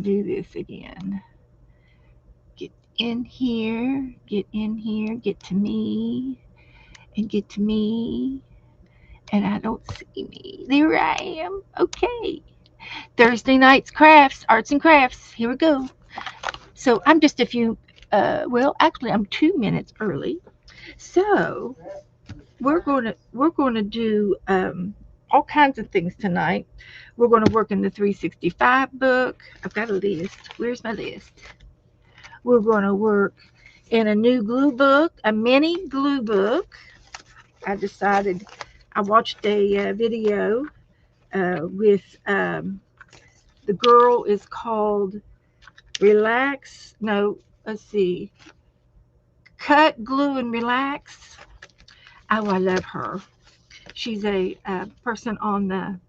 Do this again. Get in here, get in here, get to me, and get to me. And I don't see me. There I am. Okay. Thursday night's crafts, arts and crafts. Here we go. So I'm just a few, well, actually, I'm 2 minutes early. So we're going to do all kinds of things tonight. We're going to work in the 365 book. I've got a list. Where's my list? We're going to work in a new glue book, a mini glue book. I decided I watched a video with the girl is called Relax. No, let's see. Cut, glue, and relax. Oh, I love her. She's a person on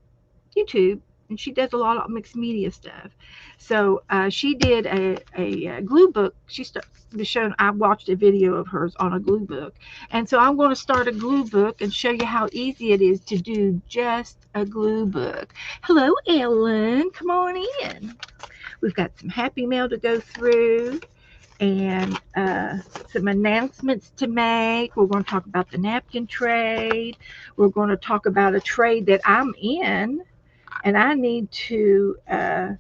YouTube, and she does a lot of mixed media stuff. So she did a glue book. The show. I watched a video of hers on a glue book, and so I'm going to start a glue book and show you how easy it is to do just a glue book. Hello, Ellen. Come on in. We've got some happy mail to go through and some announcements to make. We're going to talk about the napkin trade. We're going to talk about a trade that I'm in, and I need to uh,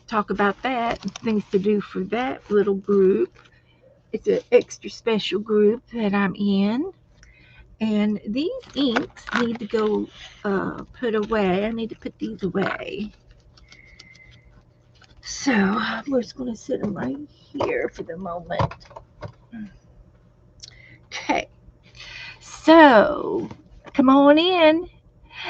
talk about that and things to do for that little group. It's an extra special group that I'm in. And these inks need to go put away. I need to put these away. So we're just going to sit them right here for the moment. Okay. So come on in.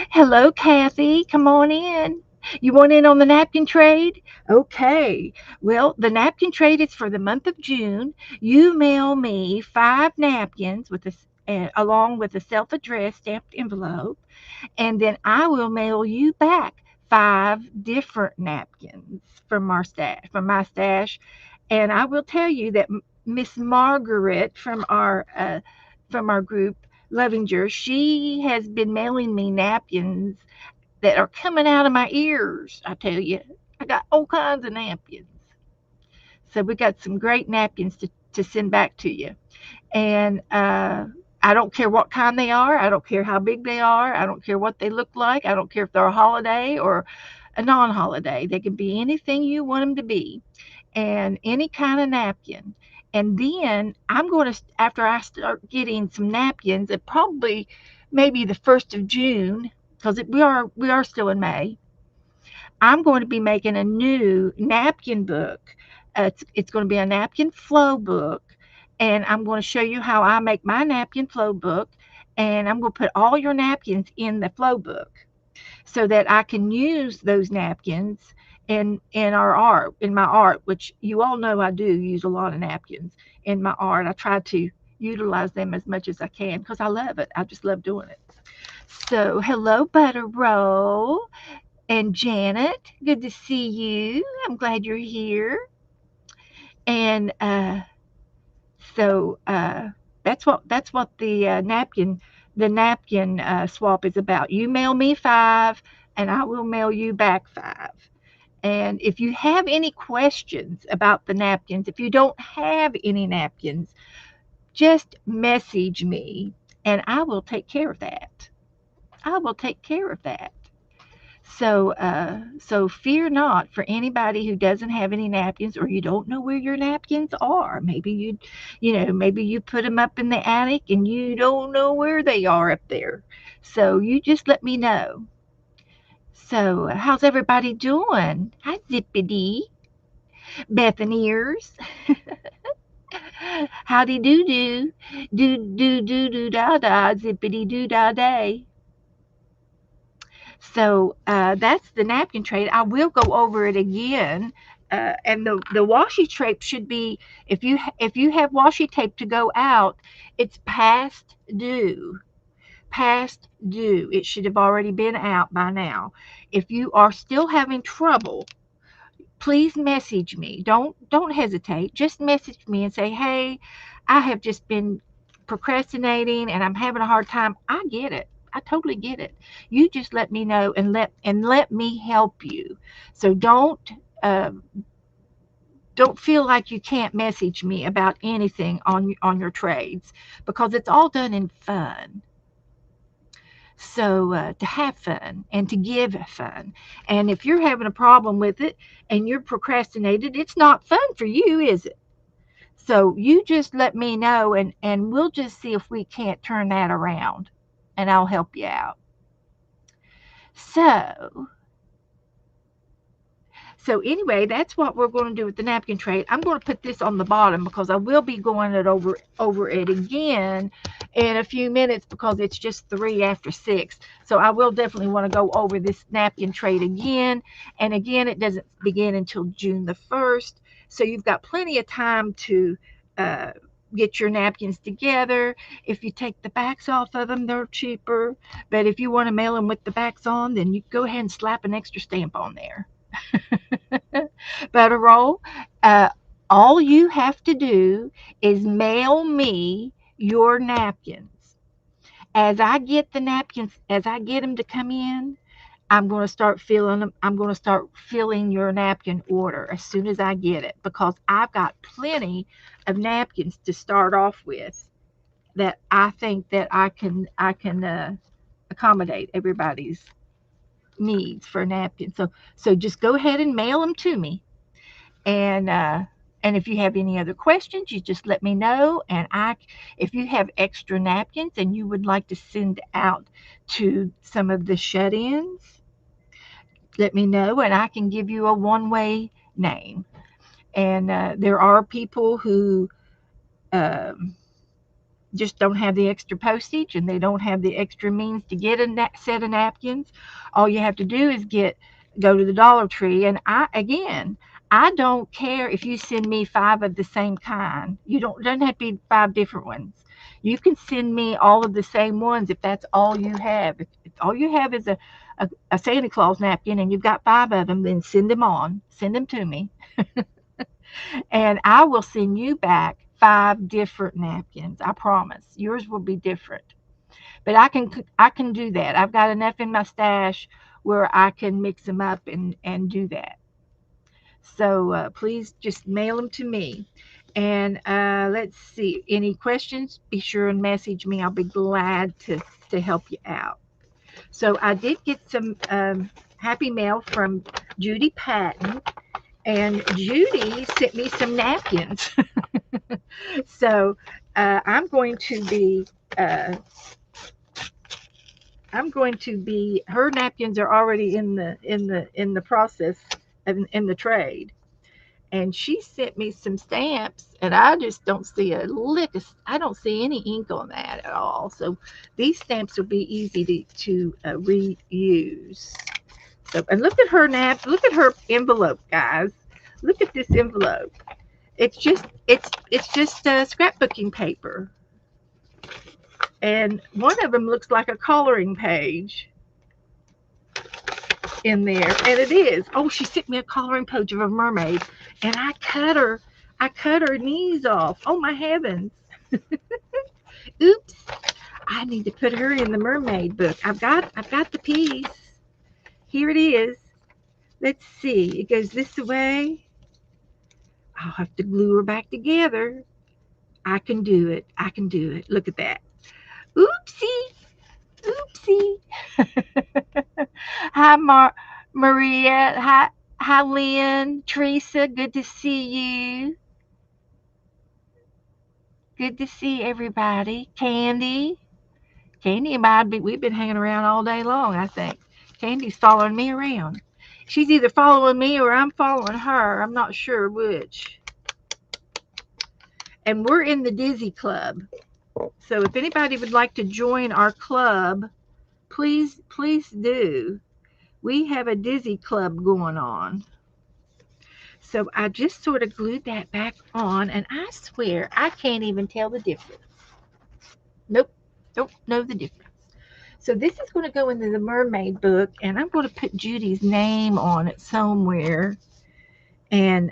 Hello, Kathy. Come on in. You want in on the napkin trade? Okay. Well, the napkin trade is for the month of June. You mail me 5 napkins along with a self-addressed stamped envelope, and then I will mail you back 5 different napkins from my stash. And I will tell you that Miss Margaret from our group, Lovinger, she has been mailing me napkins that are coming out of my ears. I tell you, I got all kinds of napkins. So we got some great napkins to send back to you. And I don't care what kind they are. I don't care how big they are. I don't care what they look like. I don't care if they're a holiday or a non holiday. They can be anything you want them to be, and any kind of napkin. And then I'm going to, after I start getting some napkins, it probably maybe the 1st of June, because we are still in May. I'm going to be making a new napkin book. It's going to be a napkin flow book, and I'm going to show you how I make my napkin flow book. And I'm going to put all your napkins in the flow book so that I can use those napkins in my art, which you all know I do use a lot of napkins in my art. I try to utilize them as much as I can because I love it. I just love doing it. So, hello, Butter Roll and Janet. Good to see you. I'm glad you're here. And so that's what the napkin swap is about. You mail me 5, and I will mail you back 5. And if you have any questions about the napkins, if you don't have any napkins, just message me and I will take care of that. I will take care of that. So fear not for anybody who doesn't have any napkins or you don't know where your napkins are. Maybe maybe you put them up in the attic and you don't know where they are up there. So you just let me know. So how's everybody doing? Hi, Zippity. Bethany's. Howdy doo doo. Doo doo doo doo da da. Zippity doo da day. So that's the napkin trade. I will go over it again. And the washi tape should be, if you have washi tape to go out, it's past due. Past due. It should have already been out by now. If you are still having trouble, please message me. Don't hesitate. Just message me and say, "Hey, I have just been procrastinating and I'm having a hard time." I get it. I totally get it. You just let me know and let me help you. So uh, don't feel like you can't message me about anything on your trades, because it's all done in fun. So to have fun and to give fun. And if you're having a problem with it and you're procrastinated, it's not fun for you, is it? So you just let me know, and we'll just see if we can't turn that around, and I'll help you out. So So anyway, that's what we're going to do with the napkin tray. I'm going to put this on the bottom because I will be going over it again in a few minutes, because it's just 3 after 6. So I will definitely want to go over this napkin trade again. And again, it doesn't begin until June the 1st. So you've got plenty of time to uh, get your napkins together. If you take the backs off of them, they're cheaper. But if you want to mail them with the backs on, then you go ahead and slap an extra stamp on there. Butter roll. Uh, all you have to do is mail me your napkins. As I get them to come in, I'm going to start filling them. I'm going to start filling your napkin order as soon as I get it, because I've got plenty of napkins to start off with that I think that I can accommodate everybody's needs for a napkin. So just go ahead and mail them to me. And if you have any other questions, you just let me know. And if you have extra napkins and you would like to send out to some of the shut-ins, let me know, and I can give you a one-way name. And there are people who um, just don't have the extra postage, and they don't have the extra means to get a set of napkins. All you have to do is go to the Dollar Tree, and I don't care if you send me 5 of the same kind. You don't doesn't have to be 5 different ones. You can send me all of the same ones if that's all you have. If all you have is a Santa Claus napkin and you've got 5 of them, then send them on. Send them to me, and I will send you back 5 different napkins. I promise. Yours will be different. But I can do that. I've got enough in my stash where I can mix them up and do that. So please just mail them to me. And let's see. Any questions? Be sure and message me. I'll be glad to help you out. So I did get some happy mail from Judy Patton, and Judy sent me some napkins. So I'm going to be her napkins are already in the process in the trade, and she sent me some stamps, and I just don't see a lick of, I don't see any ink on that at all. So these stamps will be easy to reuse. So, and look at her envelope, guys. Look at this envelope. It's just scrapbooking paper, and one of them looks like a coloring page in there, and it is. Oh, she sent me a coloring page of a mermaid, and I cut her knees off. Oh my heavens! Oops! I need to put her in the mermaid book. I've got the piece. Here it is. Let's see. It goes this way. I'll have to glue her back together. I can do it. I can do it. Look at that. Oopsie. Oopsie. Hi, Maria. Hi, Lynn. Teresa. Good to see you. Good to see everybody. Candy. Candy and we've been hanging around all day long, I think. Candy's following me around. She's either following me or I'm following her. I'm not sure which. And we're in the Dizzy Club. So if anybody would like to join our club, please do. We have a Dizzy Club going on. So I just sort of glued that back on, and I swear I can't even tell the difference. Nope, don't know the difference. So this is going to go into the mermaid book, and I'm going to put Judy's name on it somewhere, and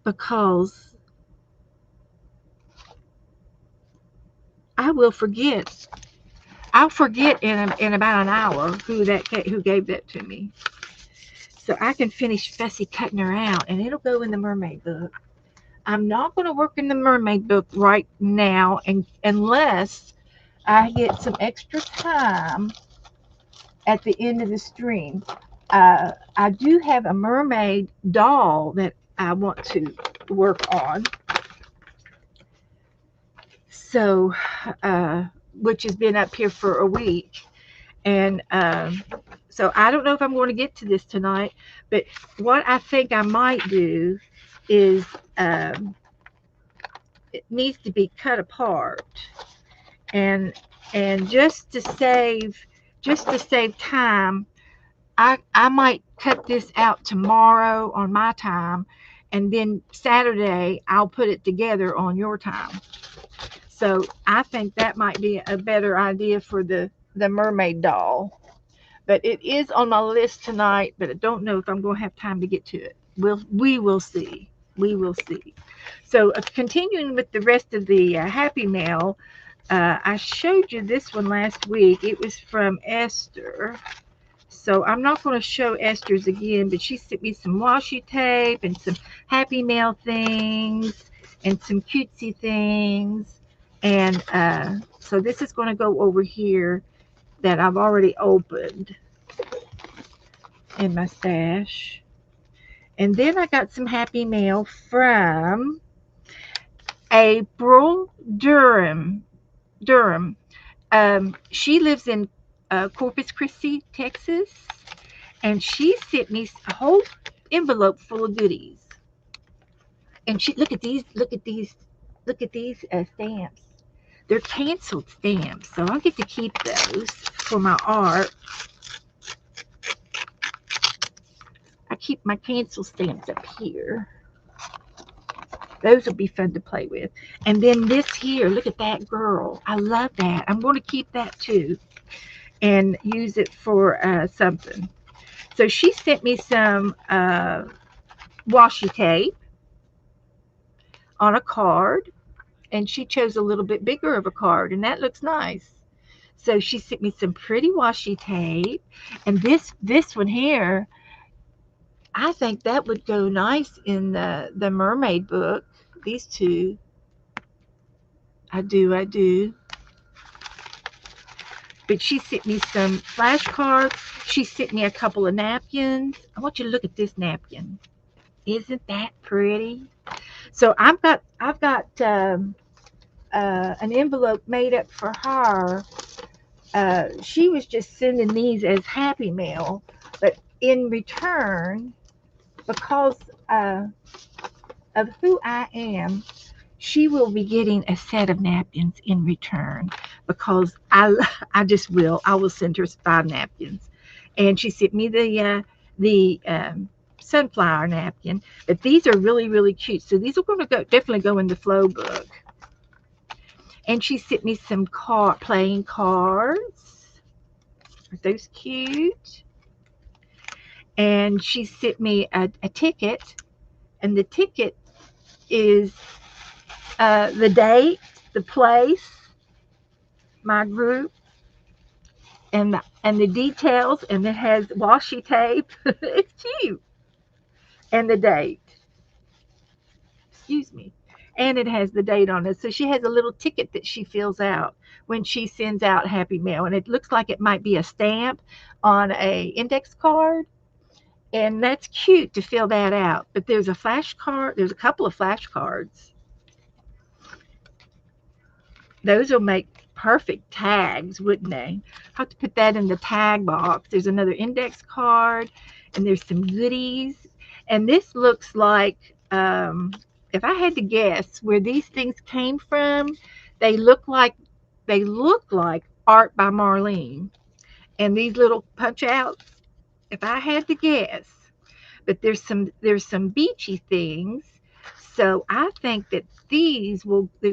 because I will forget. I'll forget in about an hour who gave that to me. So I can finish fussy cutting her out, and it'll go in the mermaid book. I'm not going to work in the mermaid book right now, and unless I get some extra time at the end of the stream. I do have a mermaid doll that I want to work on. So, which has been up here for a week. And so I don't know if I'm going to get to this tonight, but what I think I might do is um, it needs to be cut apart. And just to save time, I might cut this out tomorrow on my time, and then Saturday I'll put it together on your time. So I think that might be a better idea for the mermaid doll. But it is on my list tonight, but I don't know if I'm going to have time to get to it. We will see. We will see. So continuing with the rest of the Happy Mail, I showed you this one last week. It was from Esther. So I'm not going to show Esther's again, but she sent me some washi tape and some Happy Mail things and some cutesy things. And so this is going to go over here that I've already opened in my stash. And then I got some Happy Mail from April Durham. She lives in Corpus Christi, Texas, and she sent me a whole envelope full of goodies. And she look at these stamps. They're canceled stamps, so I'll get to keep those for my art. I keep my cancel stamps up here. Those will be fun to play with. And then this here, look at that girl. I love that. I'm going to keep that too and use it for something. So she sent me some washi tape on a card, and she chose a little bit bigger of a card, and that looks nice. So she sent me some pretty washi tape, and this one here, I think that would go nice in the mermaid book. These two, I do. But she sent me some flashcards. She sent me a couple of napkins. I want you to look at this napkin. Isn't that pretty? So I've got an envelope made up for her. She was just sending these as Happy Mail, but in return, because of who I am, she will be getting a set of napkins in return because I just will. I will send her 5 napkins, and she sent me the sunflower napkin. But these are really cute. So these are going to definitely go in the flow book. And she sent me some playing cards. Are those cute? And she sent me a ticket, and the ticket is the date, the place, my group, and the details, and it has washi tape. It's cute, and the date. Excuse me. And it has the date on it. So she has a little ticket that she fills out when she sends out Happy Mail, and it looks like it might be a stamp on a index card. And that's cute to fill that out. But there's a flashcard. There's a couple of flashcards. Those will make perfect tags, wouldn't they? I have to put that in the tag box. There's another index card, and there's some goodies. And this looks like, if I had to guess where these things came from, they look like art by Marlene. And these little punch outs, if I had to guess, but there's some beachy things. So I think that there's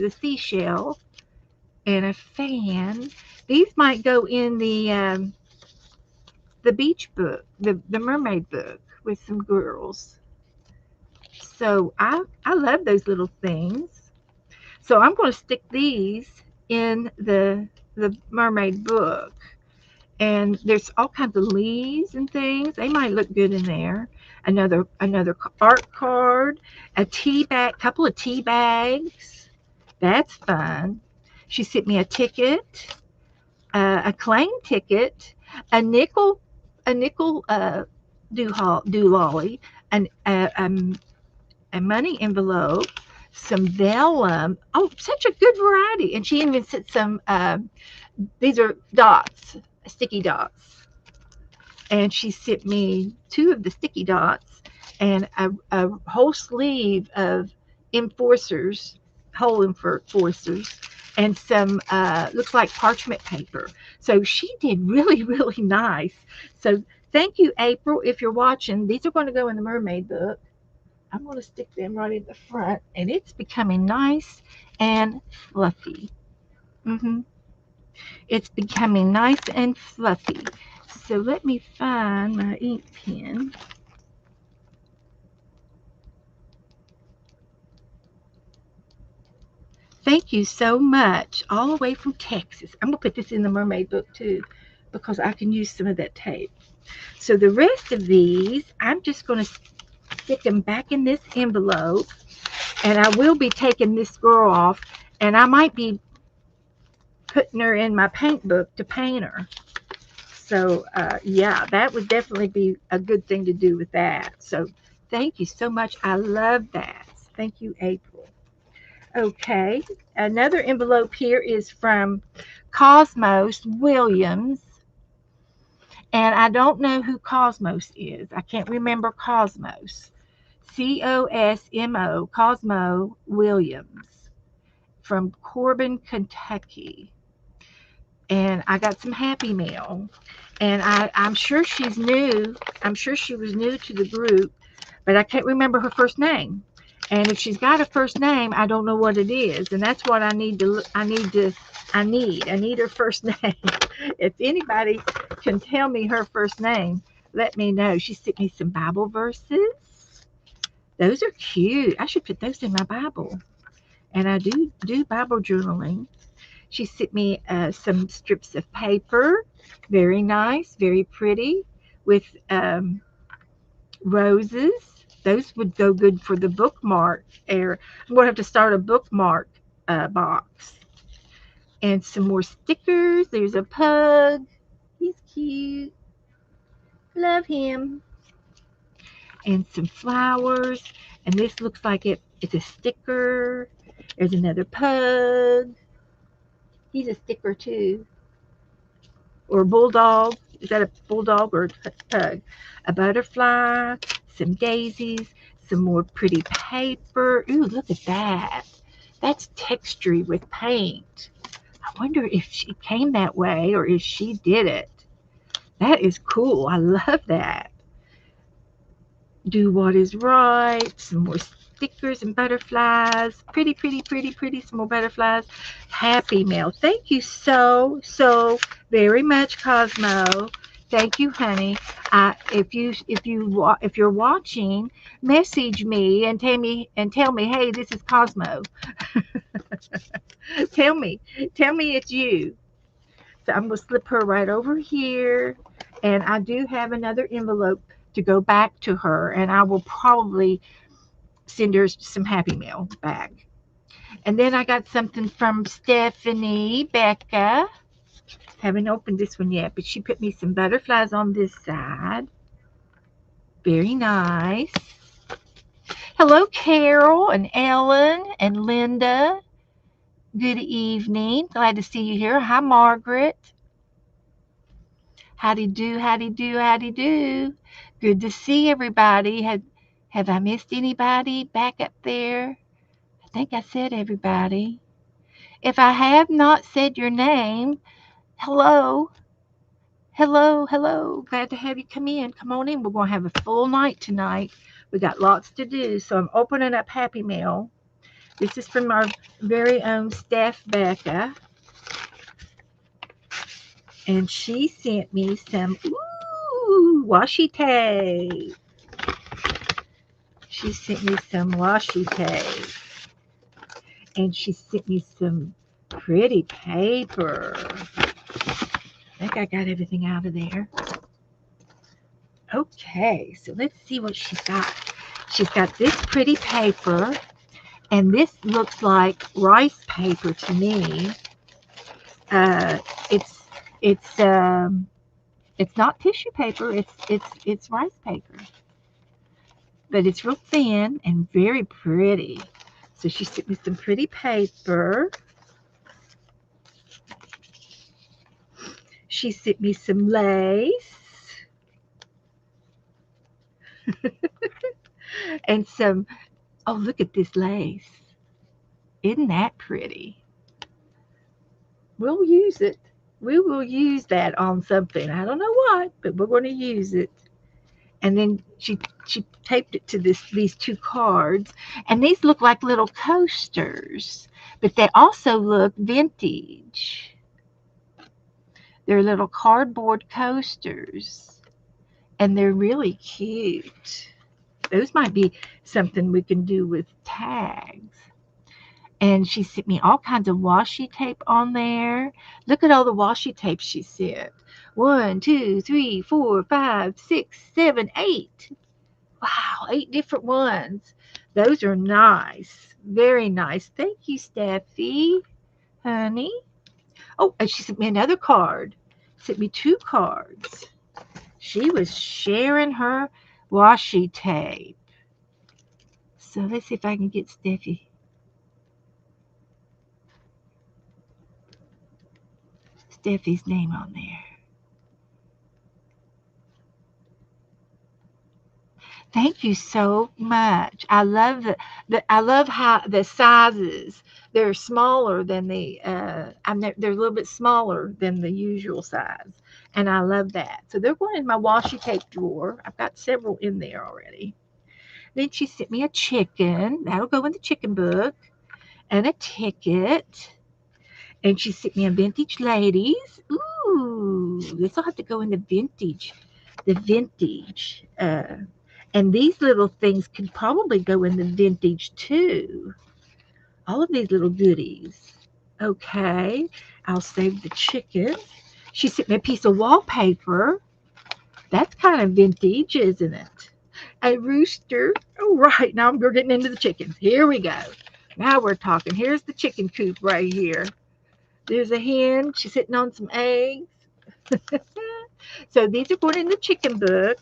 a seashell and a fan. These might go in the beach book, the mermaid book with some girls. So I love those little things. So I'm going to stick these in the mermaid book. And there's all kinds of leaves and things. They might look good in there. Another art card, a tea bag, couple of tea bags. That's fun. She sent me a ticket, a claim ticket, a nickel, doolally, an a money envelope, some vellum. Oh, such a good variety. And she even sent some. These are dots, sticky dots, and she sent me two of the sticky dots and a whole sleeve of enforcers, whole enforcers, and some looks like parchment paper. So she did really, really nice. So thank you, April. If you're watching, these are going to go in the mermaid book. I'm going to stick them right in the front, and it's becoming nice and fluffy. hmm It's becoming nice and fluffy. So let me find my ink pen. Thank you so much, all the way from Texas. I'm going to put this in the mermaid book too, because I can use some of that tape. So the rest of these, I'm just going to stick them back in this envelope, and I will be taking this girl off, and I might be putting her in my paint book to paint her. So yeah, that would definitely be a good thing to do with that. So thank you so much. I love that. Thank you, April. Okay, another envelope here is from Cosmos Williams. And I don't know who Cosmos is. I can't remember Cosmos. Cosmo, Cosmo Williams from Corbin, Kentucky. And I got some Happy Mail. And I'm sure she's new. I'm sure she was new to the group, but I can't remember her first name. And if she's got a first name, I don't know what it is. And that's what I need to, I need her first name. If anybody can tell me her first name, let me know. She sent me some Bible verses. Those are cute. I should put those in my Bible. And I do Bible journaling. She sent me some strips of paper. Very nice, very pretty, with roses. Those would go good for the bookmark. I'm going to have to start a bookmark box. And some more stickers. There's a pug. He's cute. Love him. And some flowers. And this looks like it's a sticker. There's another pug. He's a sticker too. Or bulldog. Is that a bulldog or a pug? A butterfly, some daisies, some more pretty paper. Ooh, look at that. That's textury with paint. I wonder if she came that way or if she did it. That is cool. I love that. Do what is right. Some more stickers and butterflies. Pretty, pretty, pretty, pretty. Some more butterflies. Happy Mail. Thank you so, so very much, Cosmo. Thank you, honey. If you're watching, message me and tell me, hey, this is Cosmo. tell me, tell me it's you. So I'm gonna slip her right over here, and I do have another envelope to go back to her, and I will probably send her some Happy Mail back. And then I got something from Stephanie Becca. Haven't opened this one yet, but she put me some butterflies on this side. Very nice. Hello, Carol and Ellen and Linda. Good evening. Glad to see you here. Hi, Margaret. Howdy do, howdy do, howdy do. Good to see everybody. Have I missed anybody back up there? I think I said everybody. If I have not said your name, hello. Hello, hello. Glad to have you come in. Come on in. We're going to have a full night tonight. We got lots to do. So I'm opening up Happy Mail. This is from our very own Steph Becca. And she sent me some washi tape. She sent me some washi tape. And she sent me some pretty paper. I think I got everything out of there. Okay, so let's see what she's got. She's got this pretty paper, and this looks like rice paper to me. Uh, it's it's um, it's not tissue paper. It's rice paper, but it's real thin and very pretty. So she sent me some pretty paper. She sent me some lace and some. Oh, look at this lace! Isn't that pretty? We'll use it. We will use that on something. I don't know what, but we're going to use it. And then she taped it to these two cards, and these look like little coasters, but they also look vintage. They're little cardboard coasters, and they're really cute. Those might be something we can do with tags. And she sent me all kinds of washi tape on there. Look at all the washi tape she sent. 1, 2, 3, 4, 5, 6, 7, 8. Wow, 8 different ones. Those are nice. Very nice. Thank you, Steffi, honey. Oh, and she sent me another card. Sent me 2 cards. She was sharing her washi tape. So let's see if I can get Steffi's name on there. Thank you so much. I love I love how the sizes. They're smaller than they're a little bit smaller than the usual size, and I love that. So they're going in my washi tape drawer. I've got several in there already. Then she sent me a chicken. That'll go in the chicken book, and a ticket. And she sent me a vintage ladies. Ooh, this will have to go in the vintage. The vintage. And these little things could probably go in the vintage too. All of these little goodies. Okay, I'll save the chicken. She sent me a piece of wallpaper. That's kind of vintage, isn't it? A rooster. Oh, right. Now we're getting into the chickens. Here we go. Now we're talking. Here's the chicken coop right here. There's a hen. She's sitting on some eggs. So these are going in the chicken book.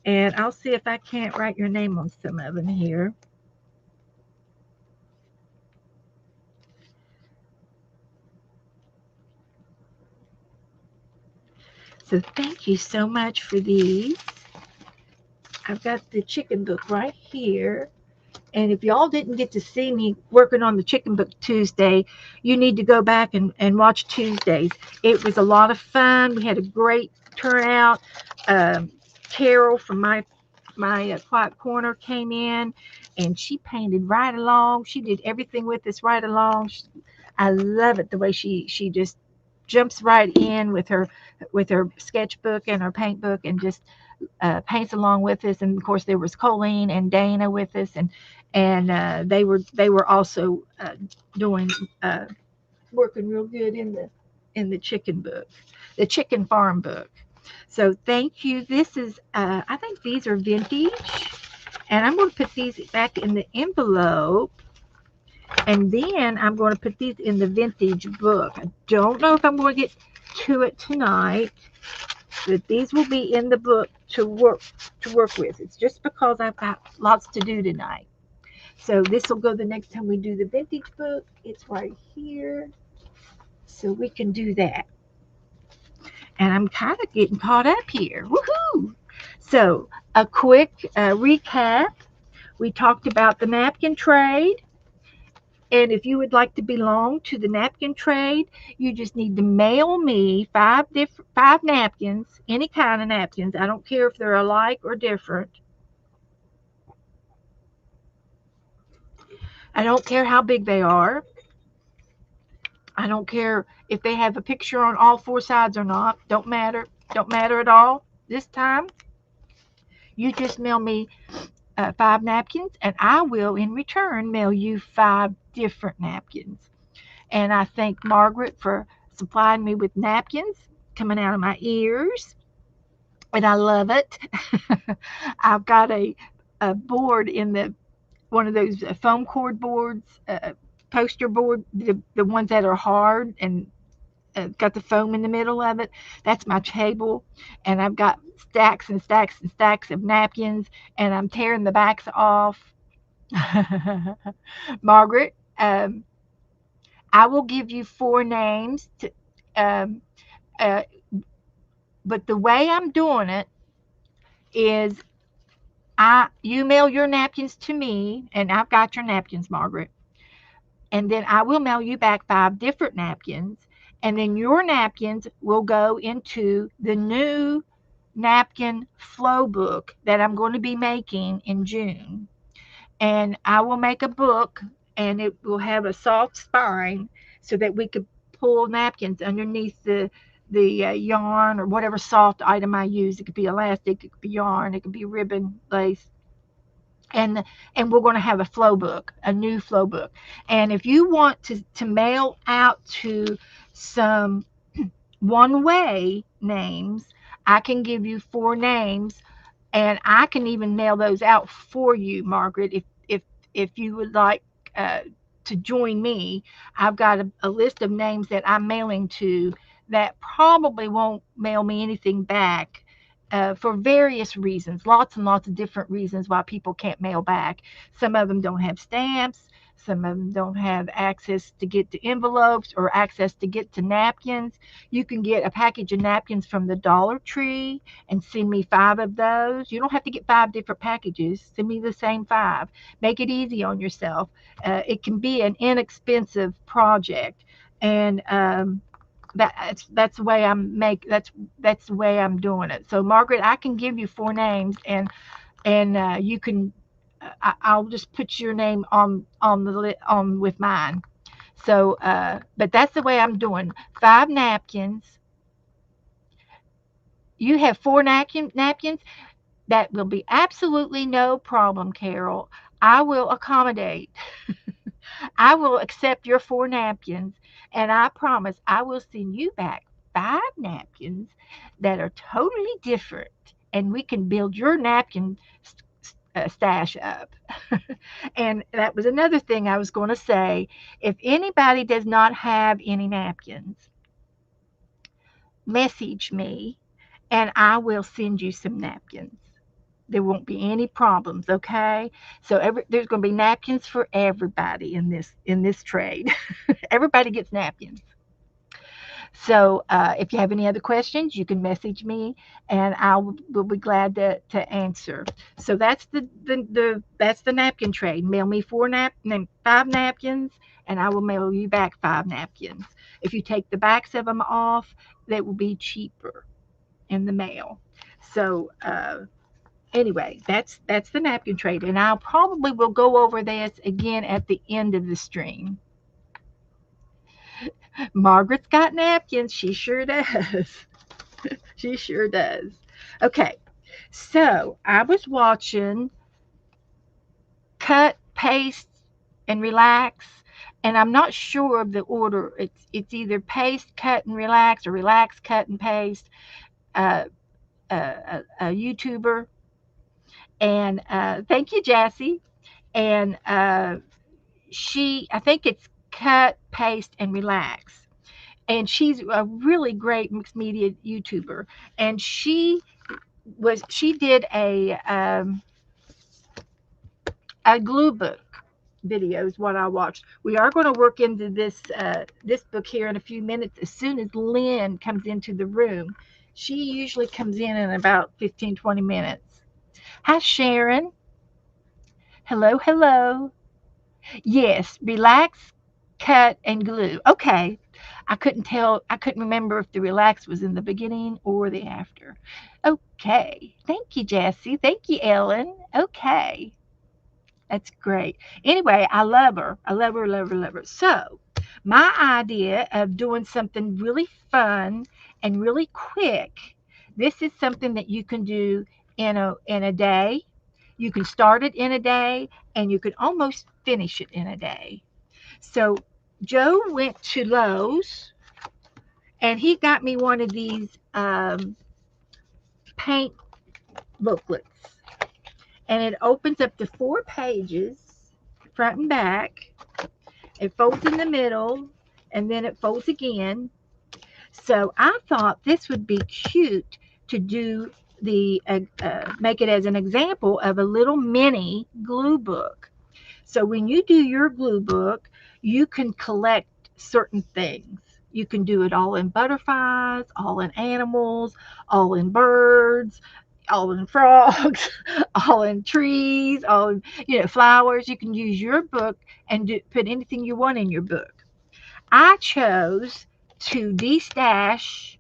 And I'll see if I can't write your name on some of them here. So thank you so much for these. I've got the chicken book right here. And if y'all didn't get to see me working on the chicken book Tuesday, you need to go back and watch Tuesdays. It was a lot of fun. We had a great turnout. Carol from my quiet corner came in, and she painted right along. She did everything with us right along. I love it the way she just jumps right in with her sketchbook and her paint book and just paints along with us. And of course there was Colleen and Dana with us, and they were also doing working real good in the chicken book, the chicken farm book. So thank you. This is I think these are vintage, and I'm going to put these back in the envelope, and then I'm going to put these in the vintage book. I don't know if I'm going to get to it tonight, but these will be in the book to work with. It's just because I've got lots to do tonight. So this will go the next time we do the vintage book. It's right here. So we can do that. And I'm kind of getting caught up here. Woohoo! So a quick recap. We talked about the napkin trade. And if you would like to belong to the napkin trade, you just need to mail me five napkins, any kind of napkins. I don't care if they're alike or different. I don't care how big they are. I don't care if they have a picture on all 4 sides or not. Don't matter. Don't matter at all. This time, you just mail me 5 napkins, and I will, in return, mail you 5 different napkins. And I thank Margaret for supplying me with napkins coming out of my ears. And I love it. I've got a board in the one of those foam cord boards, poster board, the ones that are hard and got the foam in the middle of it. That's my table, and I've got stacks and stacks and stacks of napkins, and I'm tearing the backs off. Margaret, I will give you four names to, um, uh, but the way I'm doing it is you mail your napkins to me, and I've got your napkins, Margaret, and then I will mail you back five different napkins, and then your napkins will go into the new napkin flow book that I'm going to be making in June. And I will make a book, and it will have a soft spine so that we could pull napkins underneath the yarn or whatever soft item I use. It could be elastic, it could be yarn, it could be ribbon, lace, and we're going to have a flow book, a new flow book. And if you want to mail out to some one way names, I can give you four names, and I can even mail those out for you, Margaret, if you would like uh, to join me. I've got a list of names that I'm mailing to that probably won't mail me anything back. For various reasons, lots and lots of different reasons why people can't mail back. Some of them don't have stamps. Some of them don't have access to get to envelopes or access to get to napkins. You can get a package of napkins from the Dollar Tree and send me five of those. You don't have to get five different packages. Send me the same five. Make it easy on yourself. It can be an inexpensive project, and that's the way that's the way I'm doing it. So Margaret, I can give you four names, and you can. I'll just put your name on on with mine. So, but that's the way I'm doing. Five napkins. You have four napkins. That will be absolutely no problem, Carol. I will accommodate. I will accept your four napkins, and I promise I will send you back five napkins that are totally different, and we can build your napkin stash up. And that was another thing I was going to say. If anybody does not have any napkins, message me, and I will send you some napkins. There won't be any problems, okay? So there's going to be napkins for everybody in this trade. Everybody gets napkins. So if you have any other questions, you can message me, and will be glad to answer. So that's that's the napkin trade. Mail me five napkins, and I will mail you back five napkins. If you take the backs of them off, they will be cheaper in the mail. So anyway, that's the napkin trade, and I'll probably will go over this again at the end of the stream. Margaret's got napkins. She sure does. She sure does. Okay, so I was watching Cut, Paste, and Relax, and I'm not sure of the order. It's either paste, cut, and relax, or relax, cut, and paste. Uh, a YouTuber, and thank you, Jassy. And I think it's cut, paste, and relax. And she's a really great mixed media YouTuber. And she did a glue book video is what I watched. We are going to work into this book here in a few minutes as soon as Lynn comes into the room. She usually comes in about 15-20 minutes. Hi, Sharon. Hello, hello. Yes, relax, cut, and glue. Okay. I couldn't remember if the relax was in the beginning or the after. Okay. Thank you, Jessie. Thank you, Ellen. Okay. That's great. Anyway, I love her. I love her, love her, love her. So, my idea of doing something really fun and really quick, this is something that you can do in a day. You can start it in a day, and you can almost finish it in a day. So Joe went to Lowe's and he got me one of these paint booklets. And it opens up to 4 pages, front and back. It folds in the middle and then it folds again. So I thought this would be cute to do make it as an example of a little mini glue book. So when you do your glue book, you can collect certain things. You can do it all in butterflies, all in animals, all in birds, all in frogs, all in trees, all in flowers. You can use your book and put anything you want in your book. I chose to destash,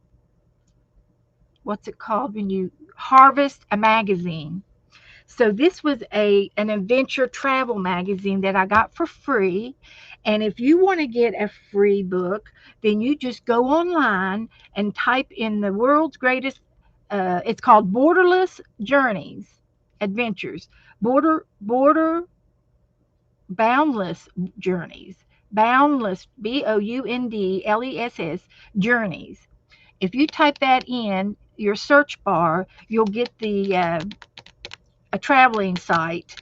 what's it called when you harvest a magazine. So this was an adventure travel magazine that I got for free. And if you want to get a free book, then you just go online and type in the world's greatest. It's called Borderless Journeys, Adventures, border boundless journeys, boundless Boundless journeys. If you type that in your search bar, you'll get a traveling site,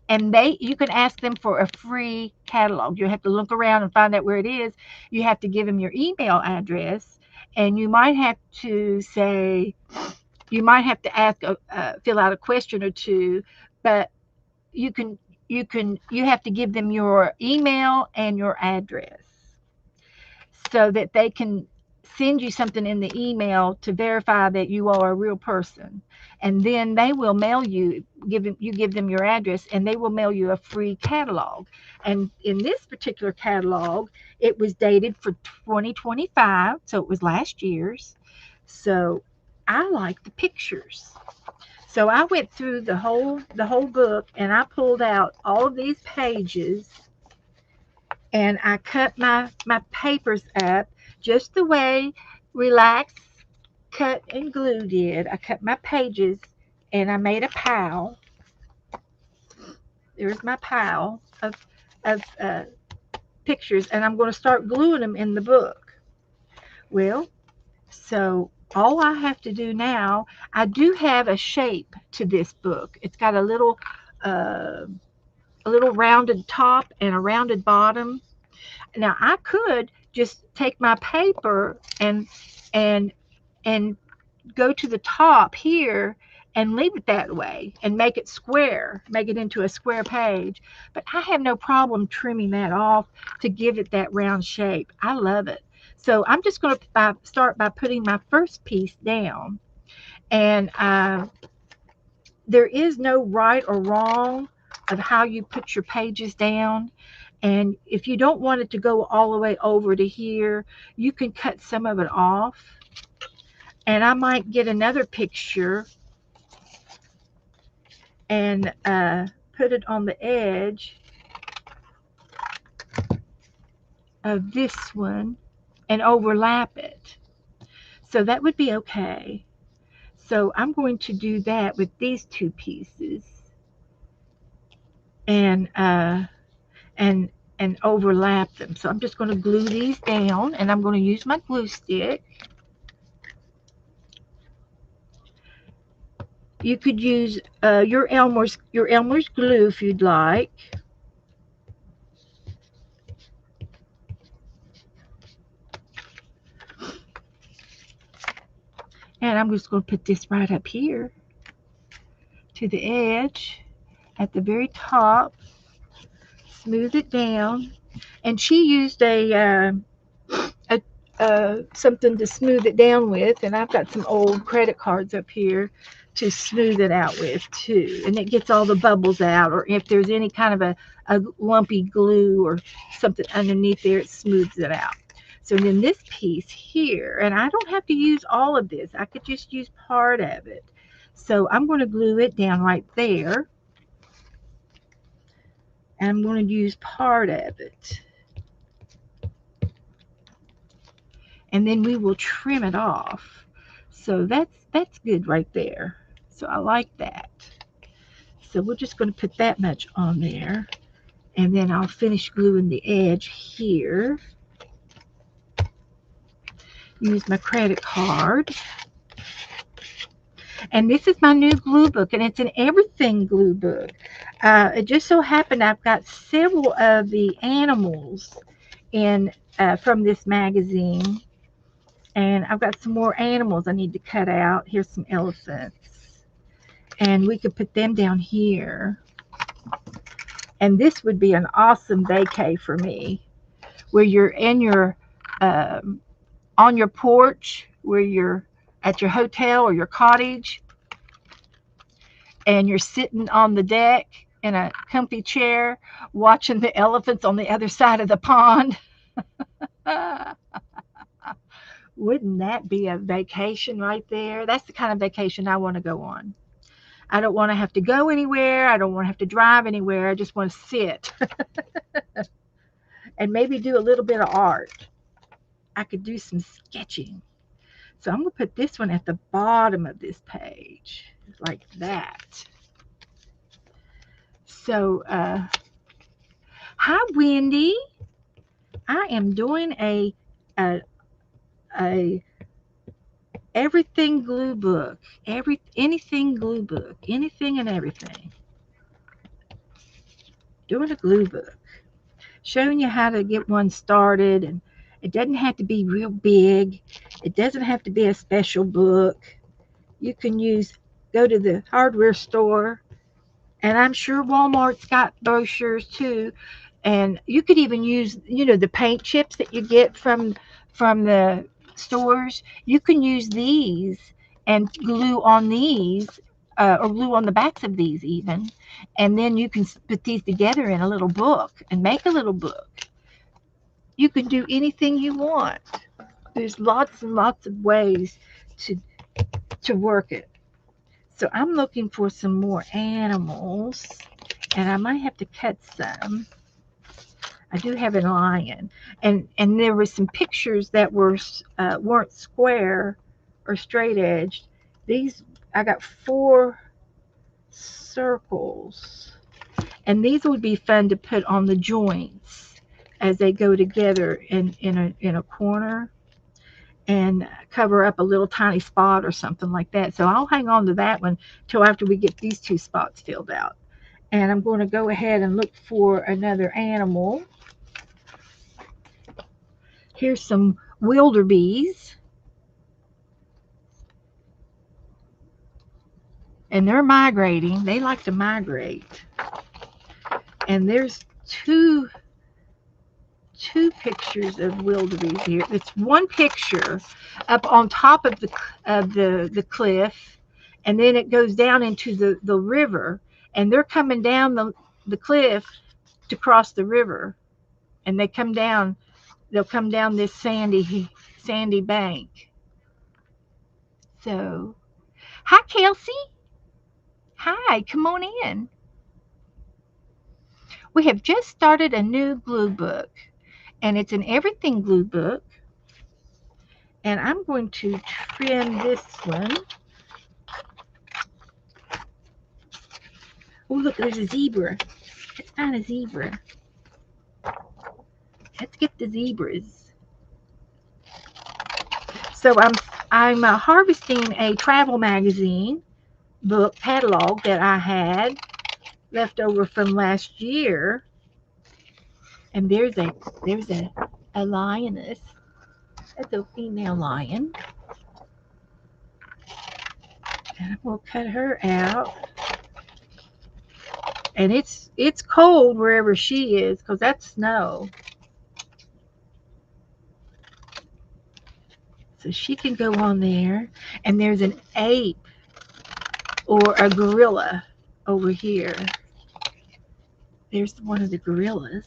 and you can ask them for a free catalog. You have to look around and find out where it is. You have to give them your email address, and you might have to ask fill out a question or two, but you can you have to give them your email and your address so that they can send you something in the email to verify that you are a real person. And then they will mail give them your address, and they will mail you a free catalog. And in this particular catalog, it was dated for 2025, so it was last year's. So I like the pictures. So I went through the whole book, and I pulled out all of these pages, and I cut my papers up just the way Relax, Cut, and Glue did. I cut my pages and I made a pile. There's my pile of pictures, and I'm going to start gluing them in the book. Well, so all I have to do now, I do have a shape to this book. It's got uh, a little rounded top and a rounded bottom. Now I could just take my paper and and go to the top here and leave it that way and make it square, make it into a square page. But I have no problem trimming that off to give it that round shape. I love it. So I'm just going to start by putting my first piece down. And there is no right or wrong of how you put your pages down. And if you don't want it to go all the way over to here, you can cut some of it off. And I might get another picture and put it on the edge of this one and overlap it. So that would be okay. So I'm going to do that with these two pieces and and and overlap them. So I'm just going to glue these down, and I'm going to use my glue stick. You could use your Elmer's glue if you'd like. And I'm just going to put this right up here to the edge at the very top. Smooth it down. And she used something to smooth it down with, and I've got some old credit cards up here to smooth it out with too, and it gets all the bubbles out, or if there's any kind of a lumpy glue or something underneath there, it smooths it out. So then this piece here, and I don't have to use all of this, I could just use part of it. So I'm going to glue it down right there, and I'm going to use part of it. And then we will trim it off. So that's good right there. So I like that. So we're just going to put that much on there. And then I'll finish gluing the edge here. Use my credit card. And this is my new glue book, and it's an everything glue book. It just so happened I've got several of the animals in from this magazine, and I've got some more animals I need to cut out. Here's some elephants, and we could put them down here. And this would be an awesome vacay for me, where you're in your on your porch, where you're at your hotel or your cottage, and you're sitting on the deck in a comfy chair watching the elephants on the other side of the pond. Wouldn't that be a vacation right there? That's the kind of vacation I want to go on. I don't want to have to go anywhere. I don't want to have to drive anywhere. I just want to sit and maybe do a little bit of art. I could do some sketching. So I'm going to put this one at the bottom of this page, like that. So, hi, Wendy. I am doing a everything glue book, anything glue book, anything and everything. Doing a glue book, showing you how to get one started, and it doesn't have to be real big. It doesn't have to be a special book. You can go to the hardware store, and I'm sure Walmart's got brochures too. And you could even use, the paint chips that you get from the stores. You can use these and glue on these, or glue on the backs of these even, and then you can put these together in a little book and make a little book. You can do anything you want. There's lots and lots of ways to work it. So I'm looking for some more animals, and I might have to cut some. I do have a lion, and there were some pictures that weren't square or straight edged. These, I got 4 circles, and these would be fun to put on the joints as they go together in a corner, and cover up a little tiny spot or something like that. So I'll hang on to that one till after we get these 2 spots filled out. And I'm going to go ahead and look for another animal. Here's some wildebeest, and they're migrating. They like to migrate. And there's two pictures of wildebeest here. It's one picture up on top of the cliff, and then it goes down into the river, and they're coming down the cliff to cross the river, and they'll come down this sandy bank. So, hi, Kelsey. Hi, come on in. We have just started a new glue book, and it's an everything glue book. And I'm going to trim this one. Oh, look, there's a zebra. Let's find a zebra. Let's get the zebras. So I'm harvesting a travel magazine book catalog that I had left over from last year. And there's a lioness. That's a female lion. And I'm going to cut her out. And it's cold wherever she is, because that's snow. So she can go on there. And there's an ape or a gorilla over here. There's one of the gorillas.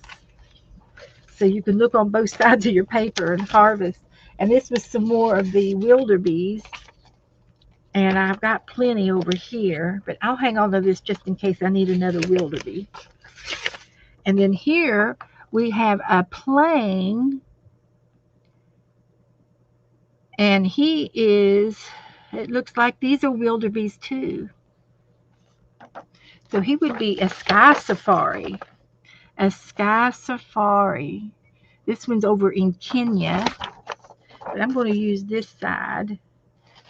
So you can look on both sides of your paper and harvest. And this was some more of the wildebeest. And I've got plenty over here, but I'll hang on to this just in case I need another wildebeest. And then here we have a plane, and it looks like these are wildebeest too. So he would be a sky safari. A sky safari. This one's over in Kenya, but I'm going to use this side,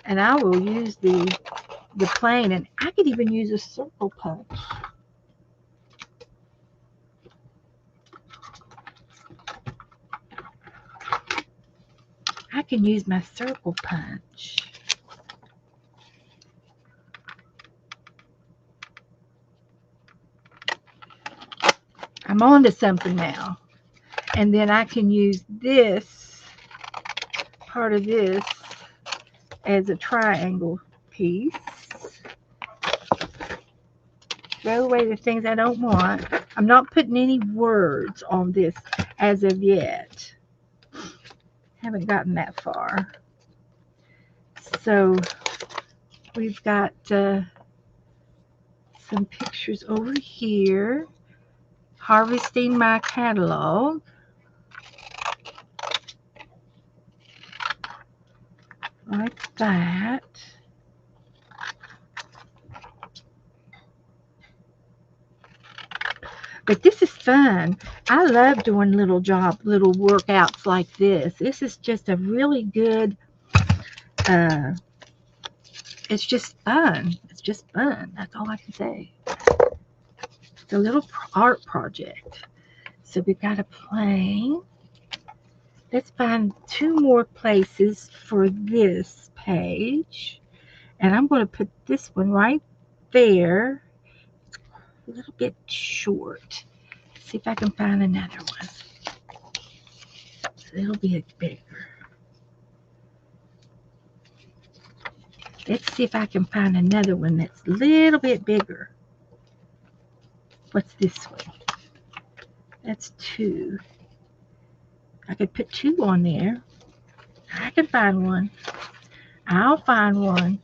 and I will use the plane, and I could even use a circle punch. I can use my circle punch. I'm on to something now. And then I can use this, part of this, as a triangle piece. Throw away the things I don't want. I'm not putting any words on this as of yet. Haven't gotten that far. So we've got some pictures over here. Harvesting my catalog. Like that. But this is fun. I love doing little workouts like this. This is just a really good, it's just fun. It's just fun. That's all I can say. It's a little art project. So we've got a plane. Let's find 2 more places for this page. And I'm going to put this one right there. It's a little bit short. Let's see if I can find another one. A little bit bigger. Let's see if I can find another one that's a little bit bigger. What's this one? That's 2. I could put 2 on there. I can find one. I'll find one.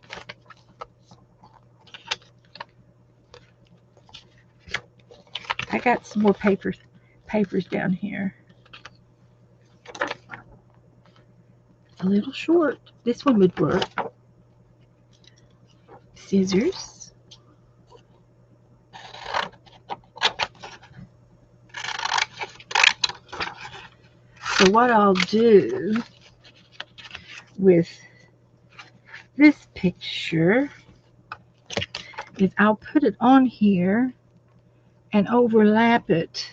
I got some more papers down here. A little short. This one would work. Scissors. So what I'll do with this picture is I'll put it on here and overlap it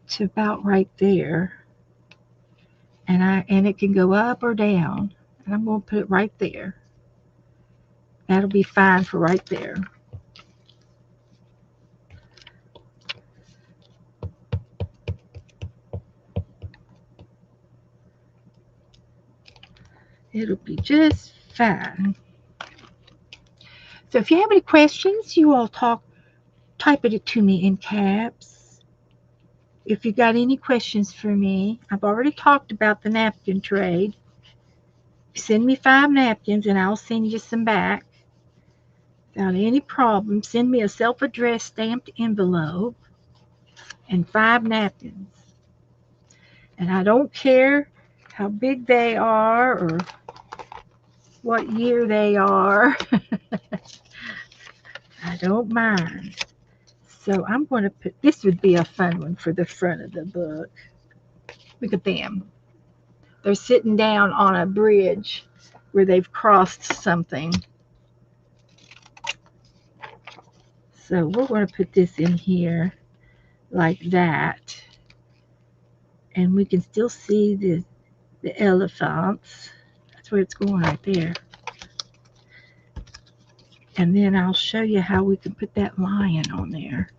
to about right there. And it can go up or down. And I'm going to put it right there. That'll be fine for right there. It'll be just fine. So if you have any questions, you all type it to me in caps. If you got any questions for me, I've already talked about the napkin trade. Send me 5 napkins and I'll send you some back. Without any problem, send me a self-addressed stamped envelope and 5 napkins. And I don't care how big they are or what year they are. I don't mind. So I'm going to put, this would be a fun one for the front of the book. Look at them. They're sitting down on a bridge where they've crossed something. So we're going to put this in here like that. And we can still see the elephants. That's where it's going right there. And then I'll show you how we can put that lion on there.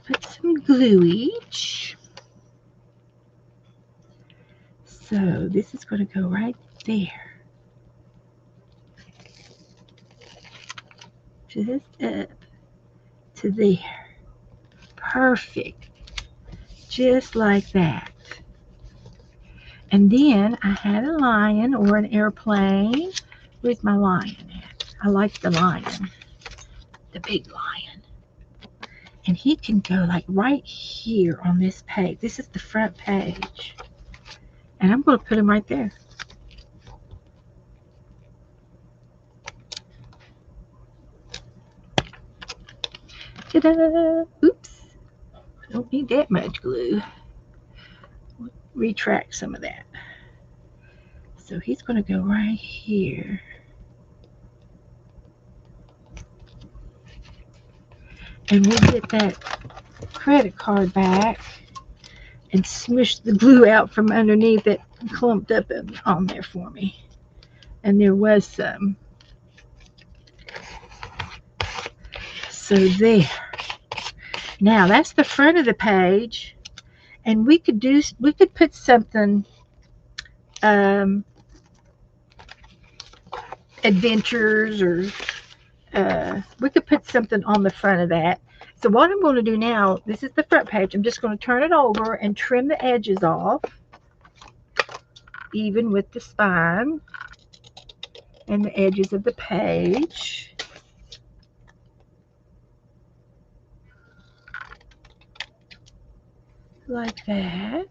Put some glue each. So this is going to go right there. Just up to there. Perfect. Just like that. And then I had a lion or an airplane. Where's my lion at? I like the lion. The big lion. And he can go like right here on this page. This is the front page. And I'm going to put him right there. Ta-da! Oops. Don't need that much glue. Retract some of that. So he's going to go right here. And we'll get that credit card back and smush the glue out from underneath it clumped up on there for me. And there was some. So there. Now that's the front of the page, and we could put something adventures, or we could put something on the front of that. So what I'm going to do now, this is the front page. I'm just going to turn it over and trim the edges off, even with the spine and the edges of the page. Like that.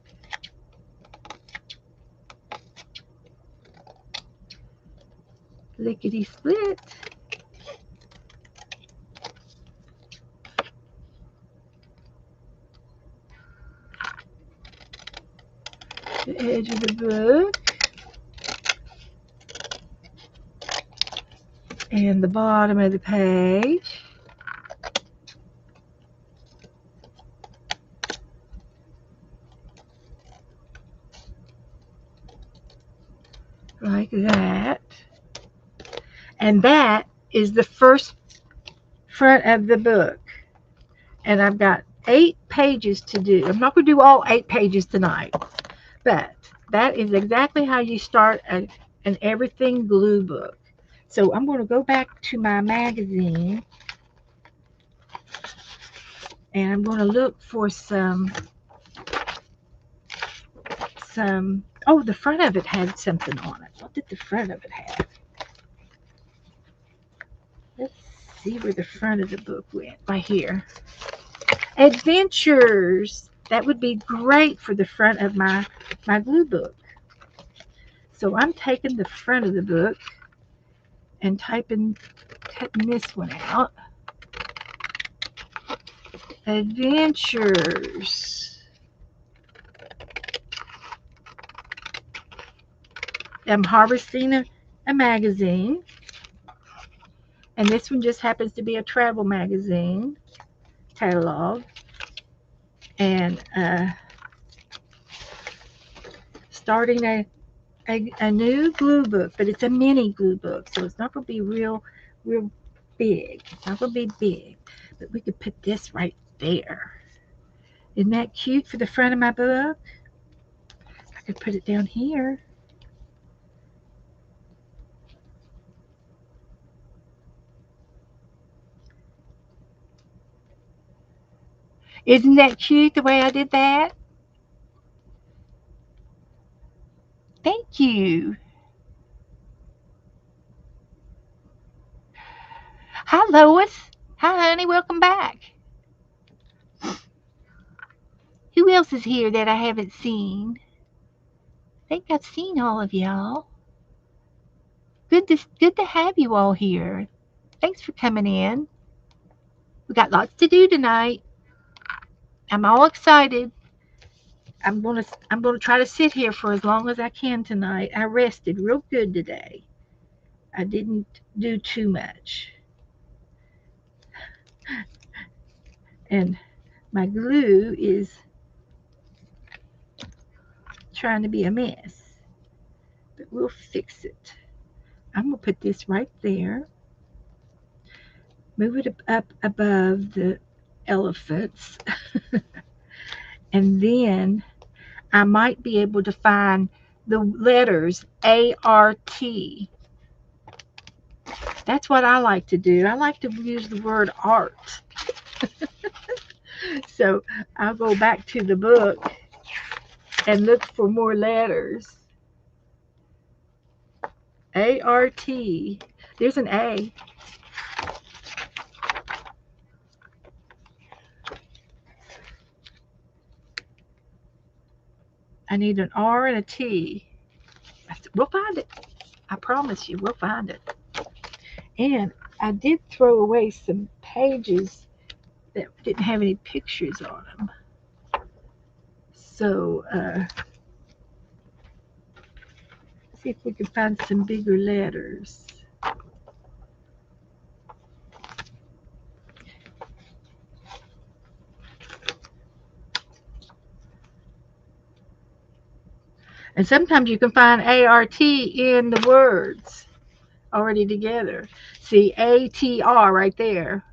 Lickety split. The edge of the book. And the bottom of the page. Like that. And that is the first front of the book. And I've got 8 pages to do. I'm not going to do all 8 pages tonight, but that is exactly how you start an everything glue book. So I'm going to go back to my magazine, and I'm going to look for some, oh, the front of it had something on it. What did the front of it have? Let's see where the front of the book went. Right here. Adventures. That would be great for the front of my glue book. So I'm taking the front of the book and cutting this one out. Adventures. I'm harvesting a magazine. And this one just happens to be a travel magazine catalog. And starting a new glue book, but it's a mini glue book, so it's not going to be real big. It's not going to be big, but we could put this right there. Isn't that cute for the front of my book? I could put it down here. Isn't that cute the way I did that? Thank you. Hi, Lois. Hi, honey. Welcome back. Who else is here that I haven't seen? I think I've seen all of y'all. Good to have you all here. Thanks for coming in. We got lots to do tonight. I'm all excited. I'm gonna try to sit here for as long as I can tonight. I rested real good today. I didn't do too much. And my glue is trying to be a mess. But we'll fix it. I'm gonna put this right there. Move it up above the elephants. And then I might be able to find the letters ART. That's what I like to do. I like to use the word art. So I'll go back to the book and look for more letters. ART. There's an A. I need an R and a T. We'll find it. I promise you, we'll find it. And I did throw away some pages that didn't have any pictures on them. So, see if we can find some bigger letters. And sometimes you can find ART in the words already together. See, ATR right there.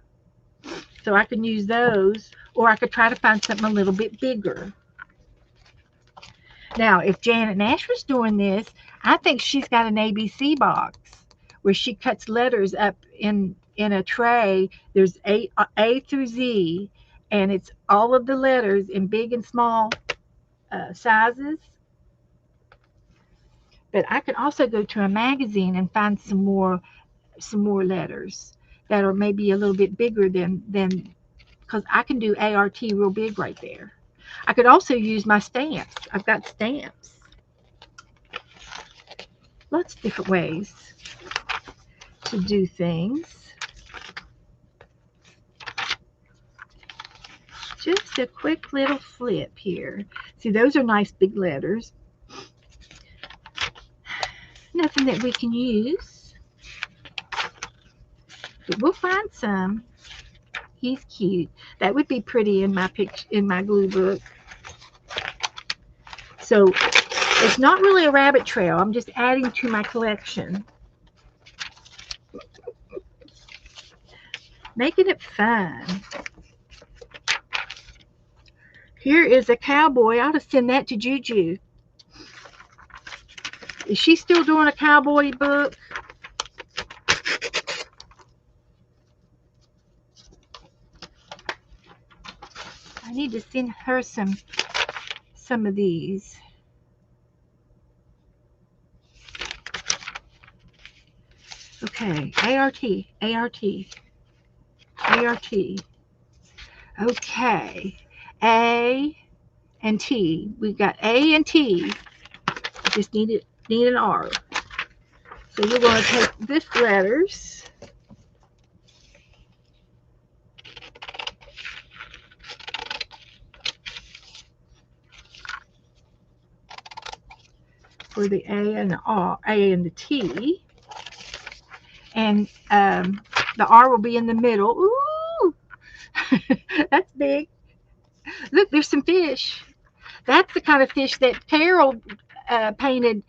So I can use those, or I could try to find something a little bit bigger. Now, if Janet Nash was doing this, I think she's got an ABC box where she cuts letters up in a tray. There's A through Z, and it's all of the letters in big and small sizes. But I could also go to a magazine and find some more letters that are maybe a little bit bigger than because I can do ART real big right there. I could also use my stamps. I've got stamps. Lots of different ways to do things. Just a quick little flip here. See, those are nice big letters. Nothing that we can use, but we'll find some. He's cute. That would be pretty in my glue book. So it's not really a rabbit trail. I'm just adding to my collection. Making it fun. Here is a cowboy. I ought to send that to Juju. Is she still doing a cowboy book? I need to send her some of these. Okay, ART, ART, ART. Okay, A and T. We've got A and T. Just need an R. So we're going to take this letters. For the A and the R, A and the T. And the R will be in the middle. Ooh, that's big. Look, there's some fish. That's the kind of fish that Carol painted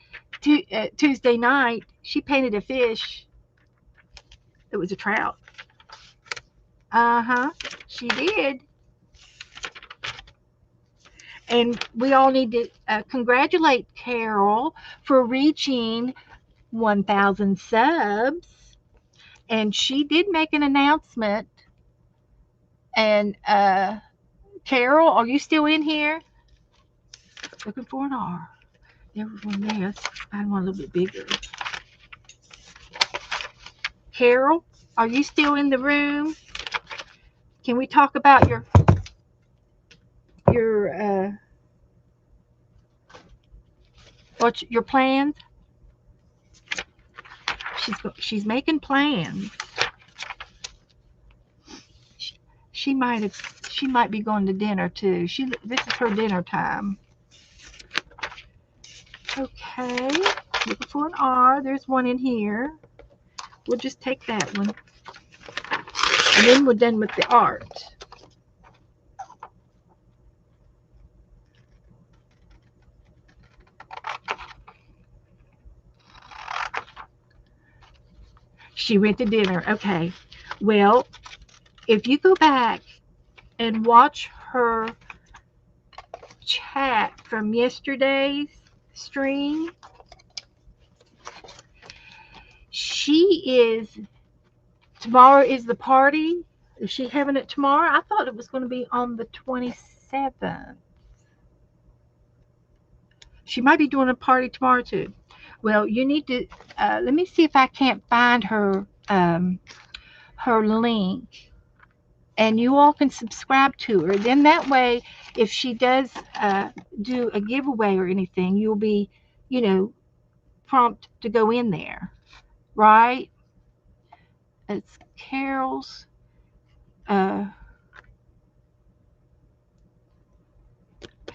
Tuesday night. She painted a fish. It was a trout. Uh-huh. She did. And we all need to congratulate Carol for reaching 1,000 subs. And she did make an announcement. And Carol, are you still in here? Looking for an R. There was one there. Let's find one a little bit bigger. Carol, are you still in the room? Can we talk about your what's your plans? She's making plans. She might be going to dinner too. This is her dinner time. Okay, looking for an R. There's one in here. We'll just take that one, and then we're done with the art. She went to dinner. Okay. Well, if you go back and watch her chat from yesterday's stream, tomorrow is the party. Is she having it tomorrow? I thought it was going to be on the 27th. She might be doing a party tomorrow too. Well, you need to, let me see if I can't find her link, and you all can subscribe to her. Then that way, if she does do a giveaway or anything, you'll be, prompt to go in there, right? It's Carol's.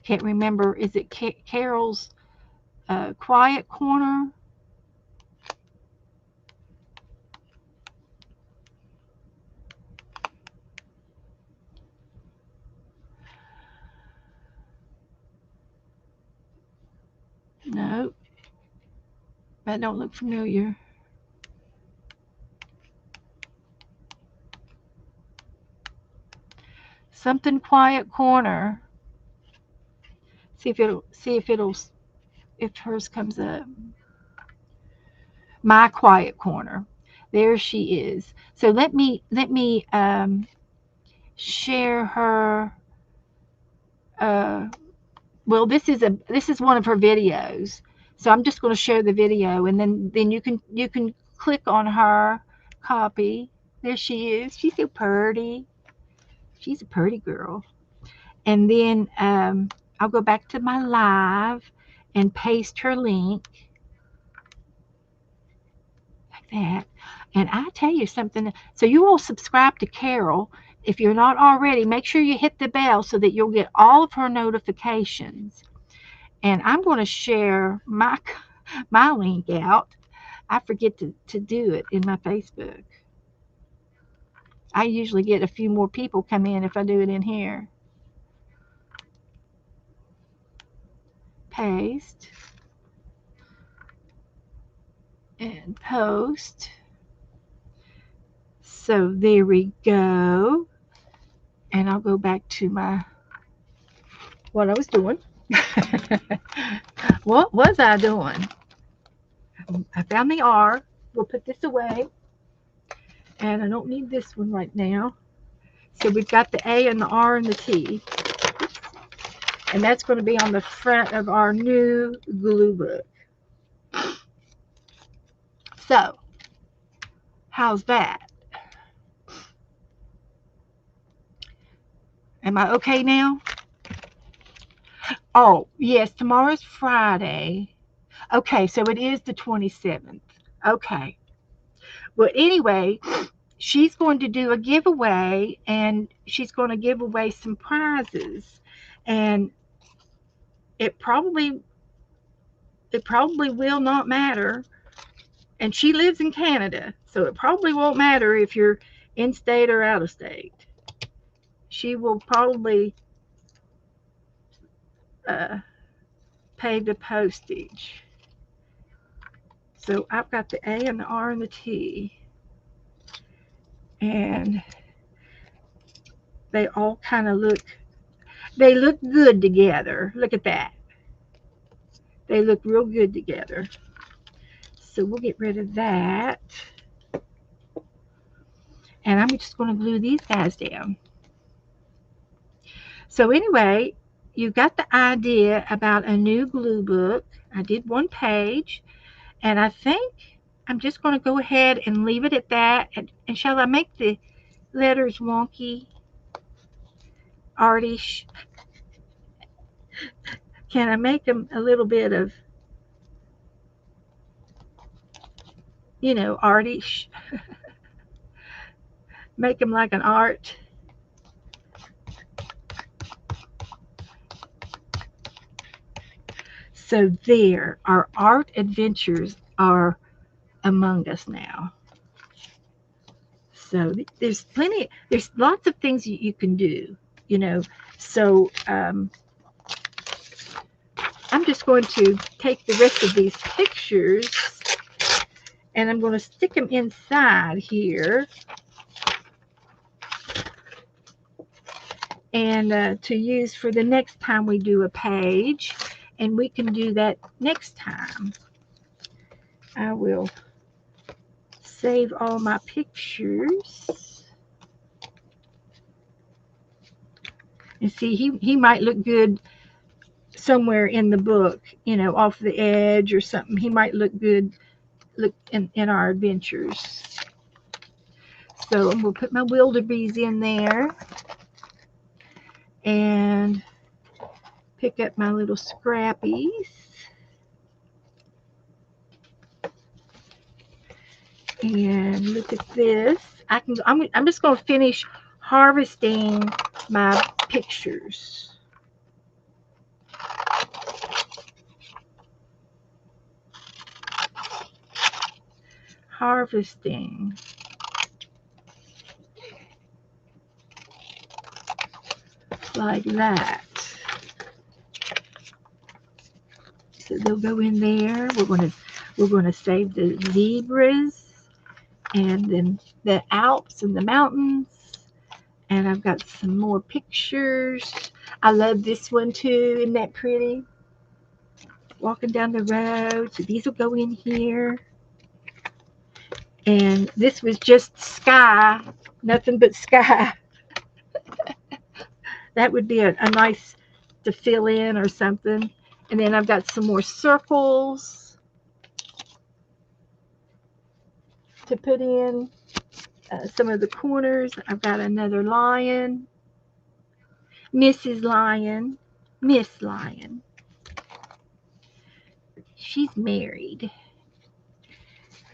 Can't remember. Is it Carol's Quiet Corner? No, that don't look familiar. Something Quiet Corner. If hers comes up. My Quiet Corner. There she is. So let me share her. Uh, well, this is one of her videos. So I'm just going to share the video, and then you can click on her, copy. There she is. She's so pretty. She's a pretty girl. And then I'll go back to my live and paste her link like that. And I tell you something. So you all subscribe to Carol. If you're not already, make sure you hit the bell so that you'll get all of her notifications. And I'm going to share my link out. I forget to do it in my Facebook. I usually get a few more people come in if I do it in here. Paste and post. So there we go. And I'll go back to what I was doing. What was I doing? I found the R. We'll put this away. And I don't need this one right now. So we've got the A and the R and the T. And that's going to be on the front of our new glue book. So, how's that? Am I okay now? Oh, yes, tomorrow's Friday. Okay, so it is the 27th. Okay. Well, anyway, she's going to do a giveaway, and she's going to give away some prizes. And it probably will not matter. And she lives in Canada, so it probably won't matter if you're in state or out of state. She will probably pay the postage. So I've got the A and the R and the T. And they all kind of look good together. Look at that. They look real good together. So we'll get rid of that. And I'm just going to glue these guys down. So anyway, you got the idea about a new glue book. I did one page. And I think I'm just going to go ahead and leave it at that. And shall I make the letters wonky? Artish. Can I make them a little bit of, artish? Make them like an art. So there, our art adventures are among us now. So there's lots of things you can do, So I'm just going to take the rest of these pictures and I'm going to stick them inside here. And to use for the next time we do a page, and we can do that next time. I will save all my pictures. And see, he might look good somewhere in the book, off the edge or something. He might look good in our adventures. So I'm going to put my wildebeest in there and pick up my little scrappies. And look at this. I'm just going to finish harvesting my pictures. harvesting. Like that. So they'll go in there. We're gonna save the zebras and then the Alps and the mountains. And I've got some more pictures. I love this one too. Isn't that pretty? Walking down the road. So these will go in here. And this was just sky. Nothing but sky. That would be a nice to fill in or something. And then I've got some more circles to put in some of the corners. I've got another lion, Mrs. Lion, Miss Lion. She's married.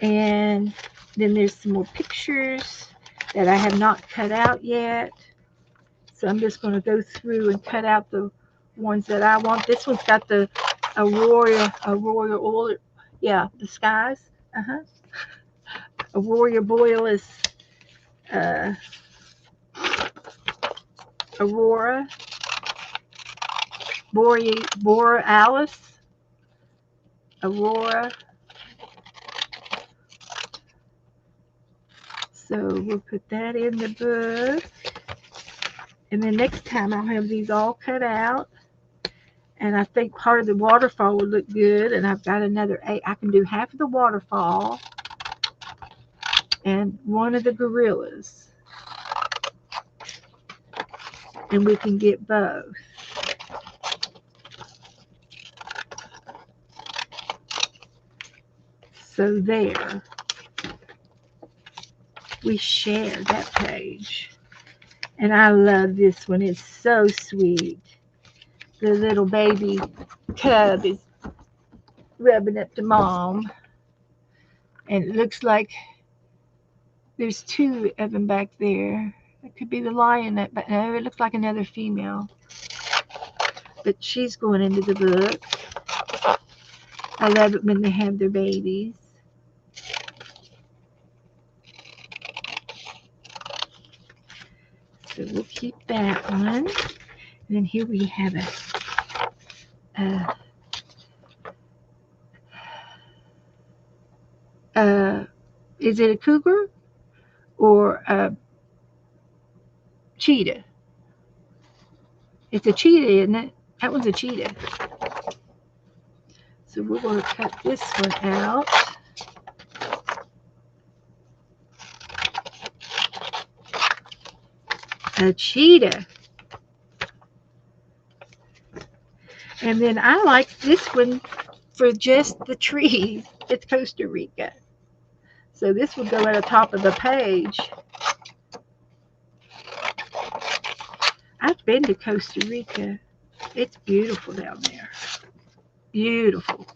And then there's some more pictures that I have not cut out yet. So I'm just going to go through and cut out the ones that I want. This one's got the Aurora oil. Yeah, the skies. Aurora Borealis. Aurora. Borealis. Aurora. So we'll put that in the book. And then next time I'll have these all cut out. And I think part of the waterfall would look good. And I've got another 8. I can do half of the waterfall and one of the gorillas. And we can get both. So there. We shared that page. And I love this one. It's so sweet. The little baby cub is rubbing up to mom. And it looks like there's 2 of them back there. It could be the lion, but no, it looks like another female. But she's going into the book. I love it when they have their babies. So we'll keep that one. And then here we have is it a cougar or a cheetah? It's a cheetah, isn't it? That one's a cheetah. So we're going to cut this one out. A cheetah. And then I like this one for just the trees. It's Costa Rica. So this will go at the top of the page. I've been to Costa Rica. It's beautiful down there. Beautiful.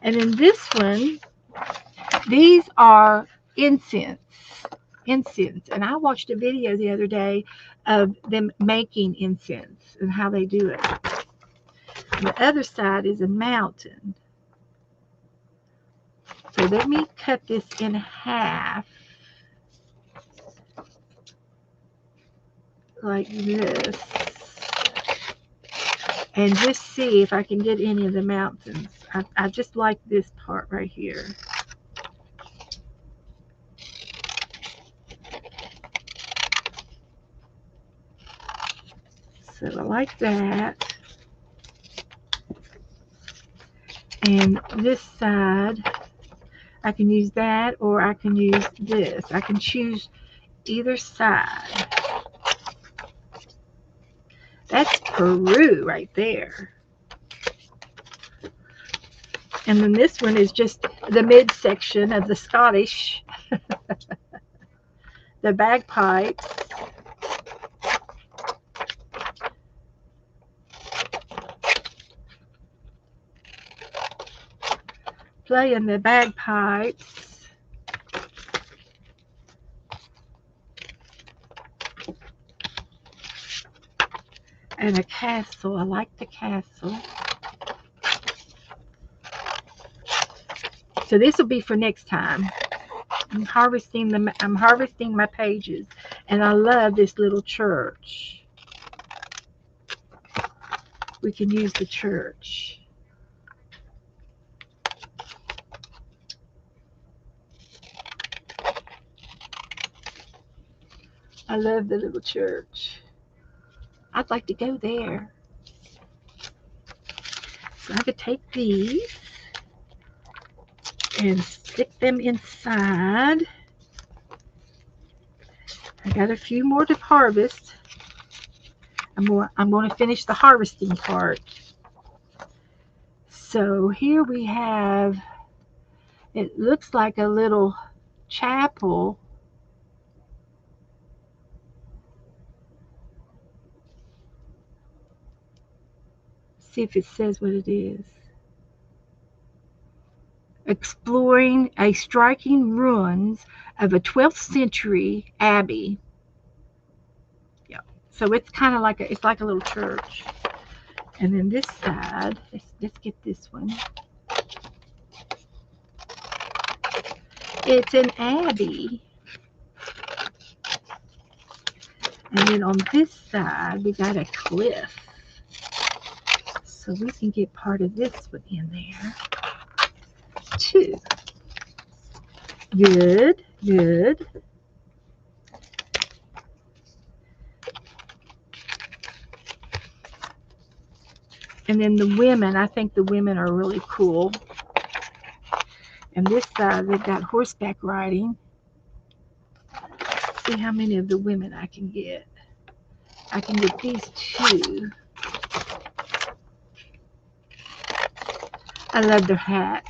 And in this one, these are incense. And I watched a video the other day of them making incense and how they do it. And the other side is a mountain. So let me cut this in half like this and just see if I can get any of the mountains. I just like this part right here. So I like that. And this side, I can use that or I can use this. I can choose either side. That's Peru right there. And then this one is just the midsection of the Scottish, the bagpipes. Playing the bagpipes. And a castle. I like the castle. So this will be for next time. I'm harvesting my pages, and I love this little church. We can use the church. I love the little church. I'd like to go there. So I could take these and stick them inside. I got a few more to harvest. I'm going to finish the harvesting part. So here we have, it looks like a little chapel. See if it says what it is. Exploring a striking ruins of a 12th century abbey. Yeah. So it's kind of like it's like a little church. And then this side, let's get this one. It's an abbey. And then on this side, we got a cliff. So we can get part of this one in there too. Good, good. And then the women, I think the women are really cool. And this side, they've got horseback riding. See how many of the women I can get. I can get these two. I love their hats.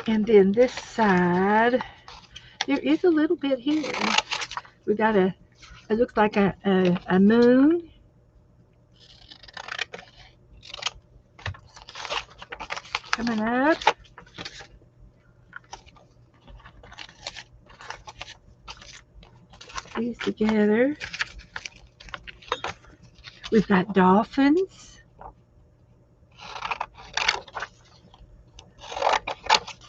And then this side, there is a little bit here. We got it looks like a moon. Coming up. These together. We've got dolphins.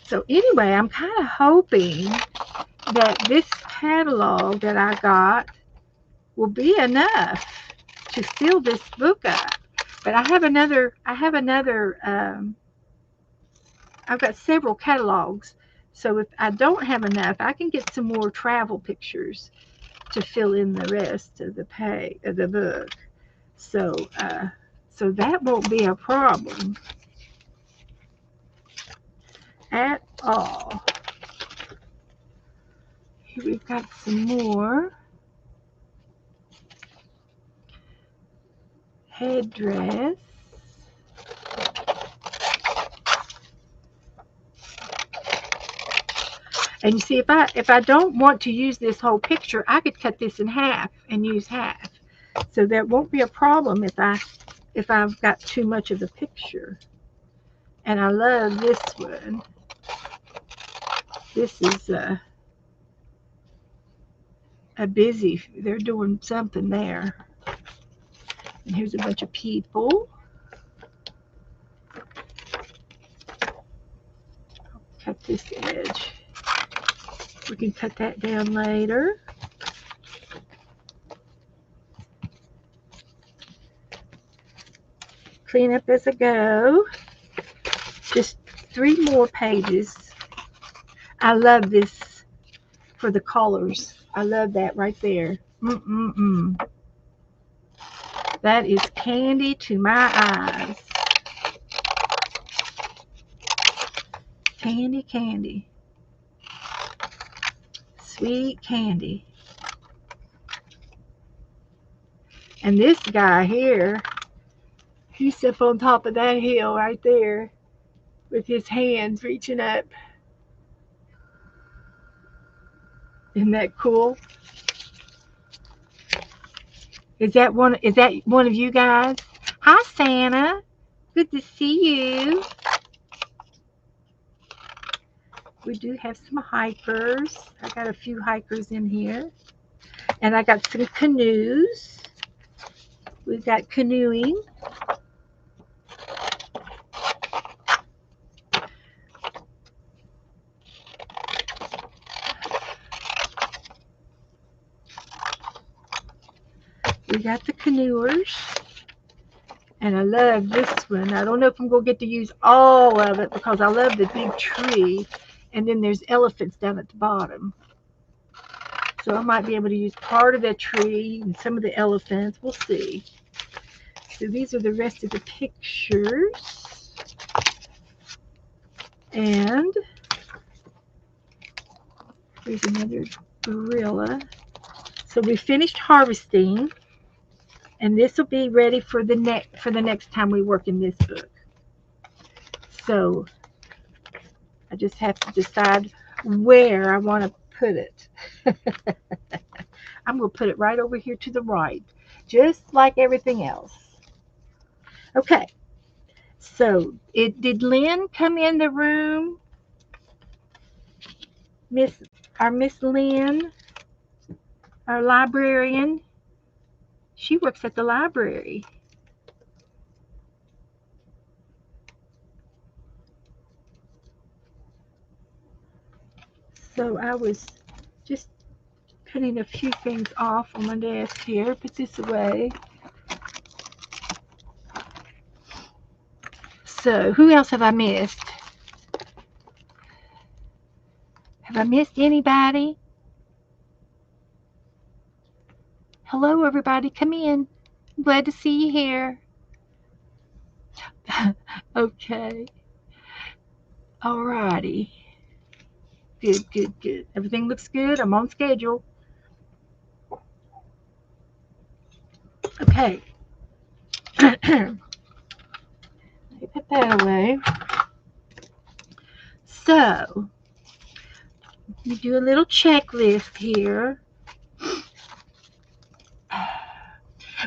So anyway, I'm kind of hoping that this catalog that I got will be enough to fill this book up. But I've got several catalogs. So if I don't have enough, I can get some more travel pictures to fill in the rest of the page of the book. So so that won't be a problem at all. Here we've got some more headdress. And you see, if I don't want to use this whole picture, I could cut this in half and use half. So that won't be a problem if I've got too much of the picture. And I love this one. This is a busy, they're doing something there. And here's a bunch of people. Cut this edge. We can cut that down later. Clean up as I go. Just 3 more pages. I love this for the colors. I love that right there. That is candy to my eyes. Candy, candy. Sweet candy. And this guy here, he's up on top of that hill right there with his hands reaching up. Isn't that cool? Is that one of you guys? Hi, Santa. Good to see you. We do have some hikers. I got a few hikers in here. And I got some canoes. We've got canoeing. We got the canoers. And I love this one. I don't know if I'm going to get to use all of it because I love the big tree. And then there's elephants down at the bottom. So I might be able to use part of that tree and some of the elephants. We'll see. So these are the rest of the pictures. And here's another gorilla. So we finished harvesting. And this will be ready for the next time we work in this book. So I just have to decide where I want to put it. I'm going to put it right over here to the right, just like everything else. Okay. So did Lynn come in the room? Our Miss Lynn, our librarian. She works at the library. So I was just putting a few things off on my desk here. Put this away. So who else have I missed? Have I missed anybody? Hello, everybody. Come in. I'm glad to see you here. Okay. All righty. Good, good, good. Everything looks good. I'm on schedule. Okay. Let me put that away. So, let me do a little checklist here.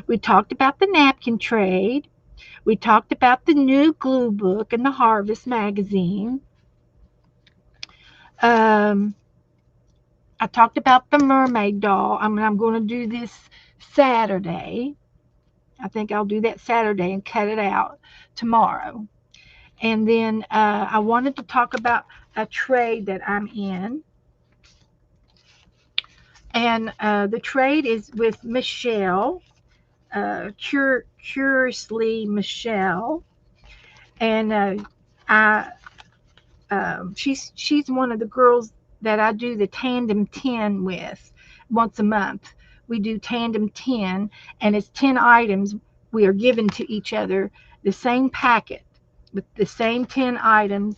We talked about the napkin trade. We talked about the new glue book and the Harvest magazine. I talked about the mermaid doll. I'm going to do this Saturday. I think I'll do that Saturday and cut it out tomorrow. And then I wanted to talk about a trade that I'm in. And the trade is with Michelle, Curiously Michelle. And she's one of the girls that I do the tandem 10 with once a month. We do tandem 10, and it's 10 items we are given to each other, the same packet with the same 10 items,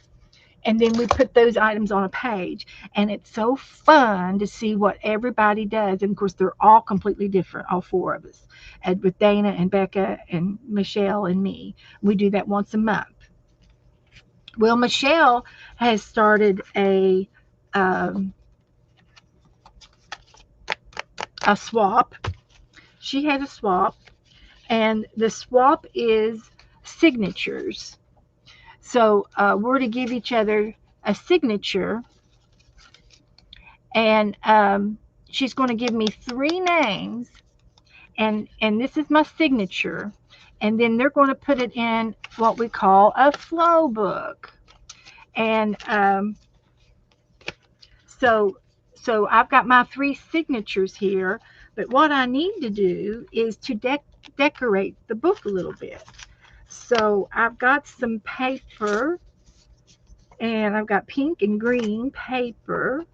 and then we put those items on a page. And it's so fun to see what everybody does. And of course, they're all completely different, all four of us, and with Dana and Becca and Michelle and me. We do that once a month. Well, Michelle has started a swap. She has a swap, and the swap is signatures. So we're to give each other a signature, and she's going to give me 3 names, and this is my signature, and then they're going to put it in what we call a flow book. And so I've got my 3 signatures here, but what I need to do is to decorate the book a little bit. So I've got some paper, and I've got pink and green paper,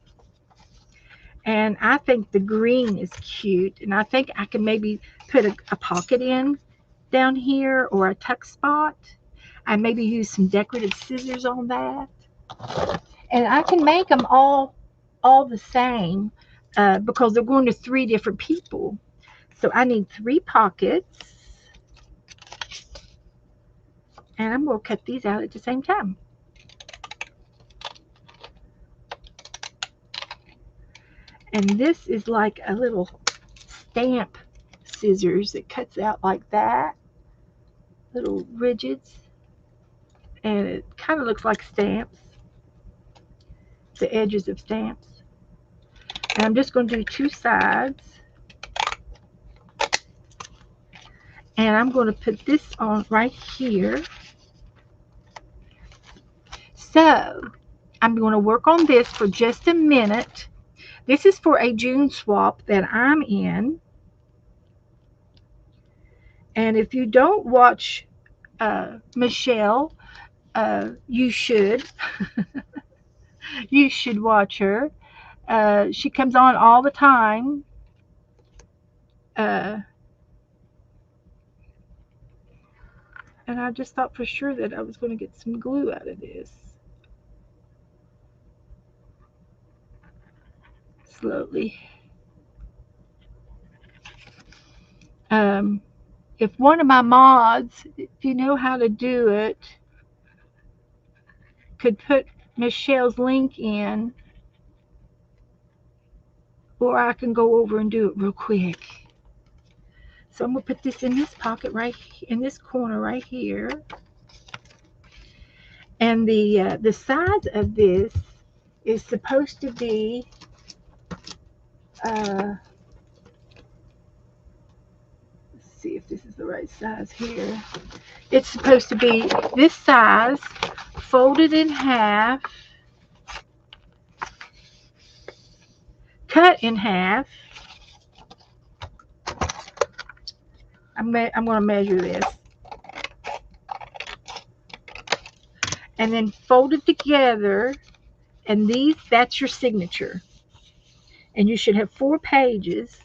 and I think the green is cute, and I think I can maybe put a pocket in down here or a tuck spot. I maybe use some decorative scissors on that, and I can make them all the same because they're going to 3 different people. So I need 3 pockets, and I'm going to cut these out at the same time. And this is like a little stamp scissors that cuts out like that, little ridges, and it kind of looks like stamps. the edges of stamps. And I'm just going to do 2 sides. And I'm going to put this on right here. So I'm going to work on this for just a minute. This is for a June swap that I'm in. And if you don't watch Michelle, you should. You should watch her. She comes on all the time. And I just thought for sure that I was going to get some glue out of this. Slowly. If one of my mods, if you know how to do it, could put Michelle's link in, or I can go over and do it real quick. So I'm going to put this in this pocket right in this corner right here. And the size of this is supposed to be let's see if this is the right size here. It's supposed to be this size, folded in half, cut in half. I'm going to measure this. And then fold it together, and that's your signature. And you should have 4 pages.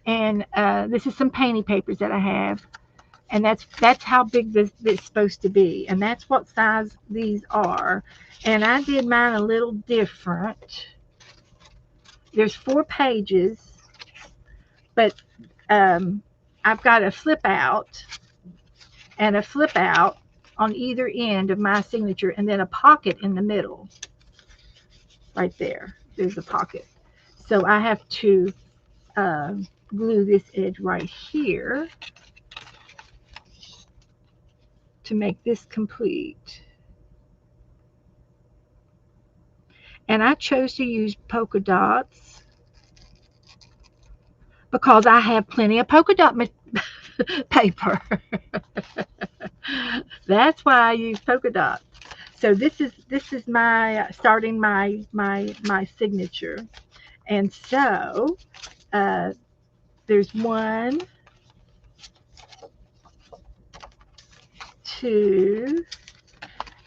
And this is some painting papers that I have. And that's how big this is supposed to be. And that's what size these are. And I did mine a little different. There's 4 pages, but I've got a flip out and a flip out on either end of my signature, and then a pocket in the middle. Right there. There's a pocket. So I have to glue this edge right here to make this complete. And I chose to use polka dots because I have plenty of polka dot paper. That's why I use polka dots. So this is my starting my signature. And so there's 1, 2,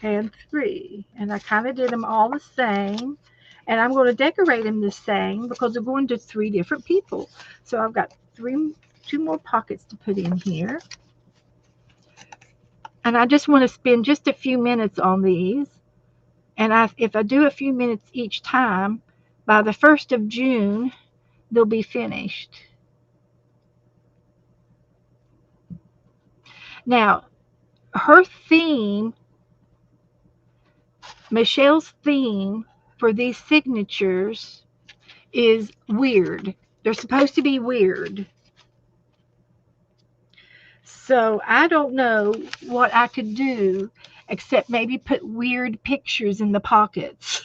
and 3, and I kind of did them all the same, and I'm going to decorate them the same because they're going to 3 different people. So I've got 2 more pockets to put in here, and I just want to spend just a few minutes on these. And if I do a few minutes each time, by the 1st of June they'll be finished. Now her theme, Michelle's theme for these signatures is weird. They're supposed to be weird. So I don't know what I could do except maybe put weird pictures in the pockets.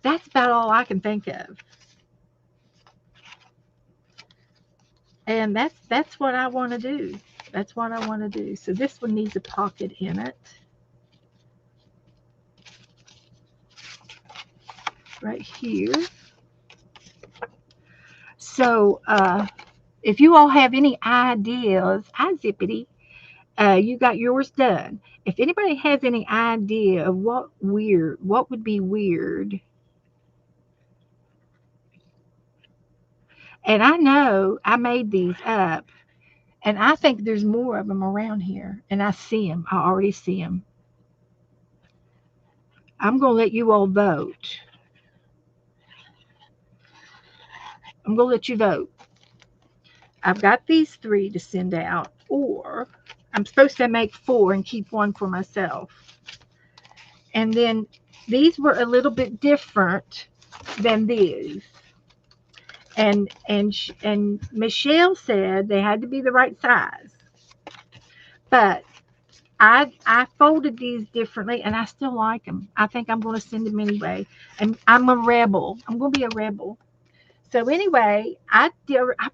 That's about all I can think of. And that's what I want to do. That's what I want to do. So this one needs a pocket in it. Right here. So if you all have any ideas, hi Zippity, you got yours done. If anybody has any idea of what would be weird, and I know I made these up, and I think there's more of them around here, and I see them. I already see them. I'm going to let you all vote. I'm going to let you vote. I've got these 3 to send out, or I'm supposed to make 4 and keep 1 for myself. And then these were a little bit different than these. And Michelle said they had to be the right size. But I folded these differently, and I still like them. I think I'm going to send them anyway. And I'm a rebel. I'm going to be a rebel. So anyway, I've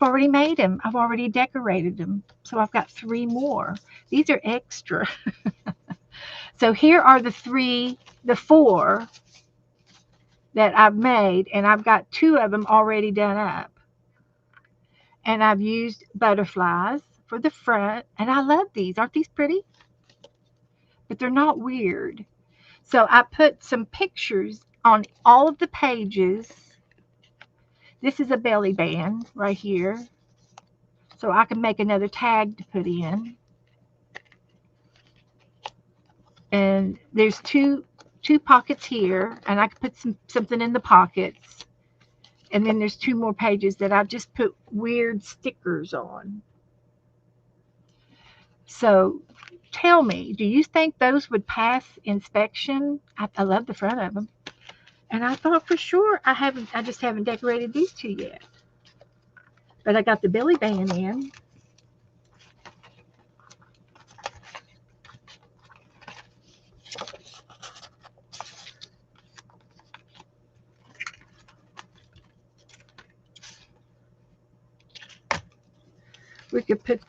already made them. I've already decorated them. So I've got 3 more. These are extra. So here are the 4 that I've made, and I've got 2 of them already done up. And I've used butterflies for the front, and I love these. Aren't these pretty? But they're not weird. So I put some pictures on all of the pages. This is a belly band right here. So I can make another tag to put in. And there's two pockets here, and I can put something in the pockets. And then there's 2 more pages that I've just put weird stickers on. So tell me, do you think those would pass inspection? I love the front of them. And I thought for sure I just haven't decorated these 2 yet. But I got the belly band in. We could put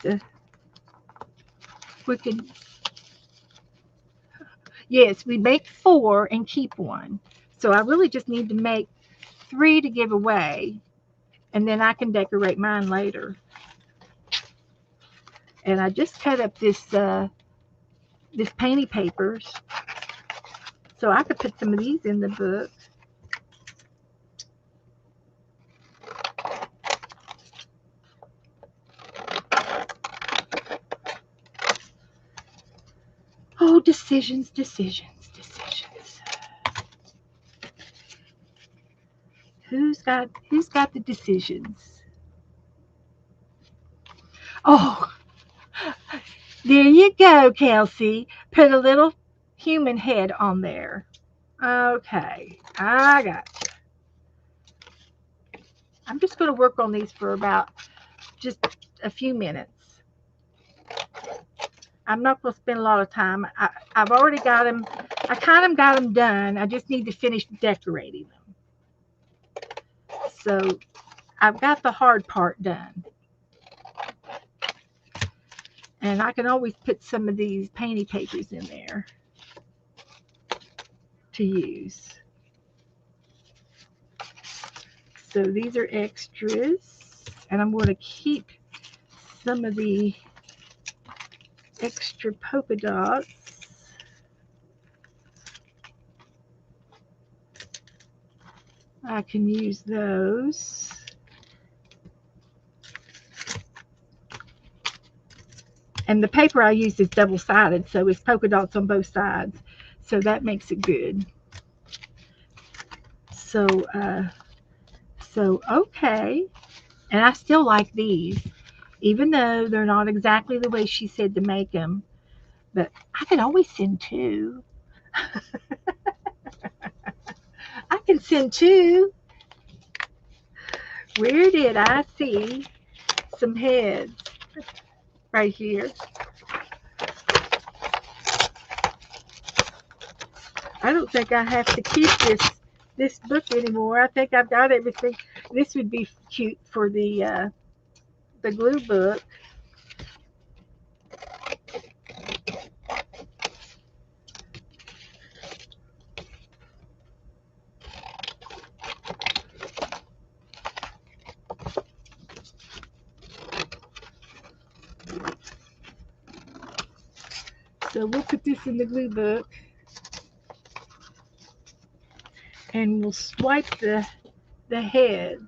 yes, we make 4 and keep 1. So I really just need to make 3 to give away, and then I can decorate mine later. And I just cut up this painty papers, so I could put some of these in the book. Oh, decisions. Who's got the decisions? Oh, there you go, Kelsey. Put a little human head on there. Okay, I got you. I'm just going to work on these for about just a few minutes. I'm not going to spend a lot of time. I've already got them. I kind of got them done. I just need to finish decorating them. So I've got the hard part done. And I can always put some of these painty papers in there to use. So these are extras. And I'm going to keep some of the extra polka dots. I can use those. And the paper I used is double-sided, so it's polka dots on both sides. So that makes it good. So okay. And I still like these, even though they're not exactly the way she said to make them. But I can always send 2. I can send 2. Where did I see some heads? Right here. I don't think I have to keep this book anymore. I think I've got everything. This would be cute for the glue book. So we'll put this in the glue book, and we'll swipe the heads.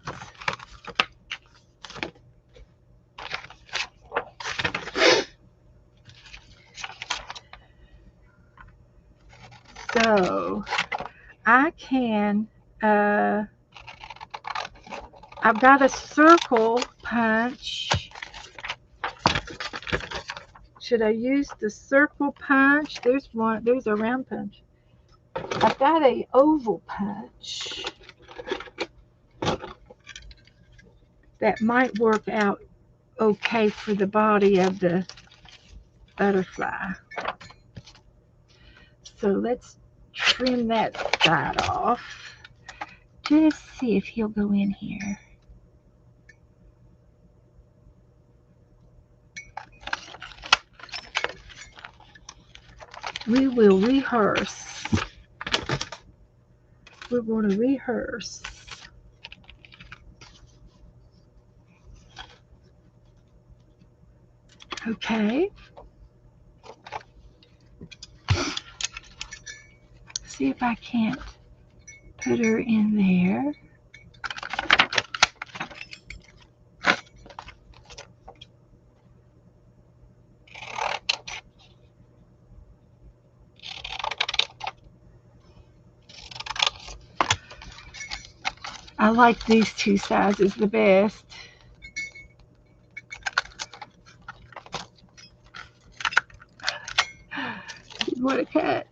So I can, I've got a circle punch. Should I use the circle punch? There's a round punch. I've got a oval punch that might work out okay for the body of the butterfly. So let's trim that side off. Just see if he'll go in here. We will rehearse. We're going to rehearse. Okay. See if I can't put her in there. I like these two sizes the best. What a cut.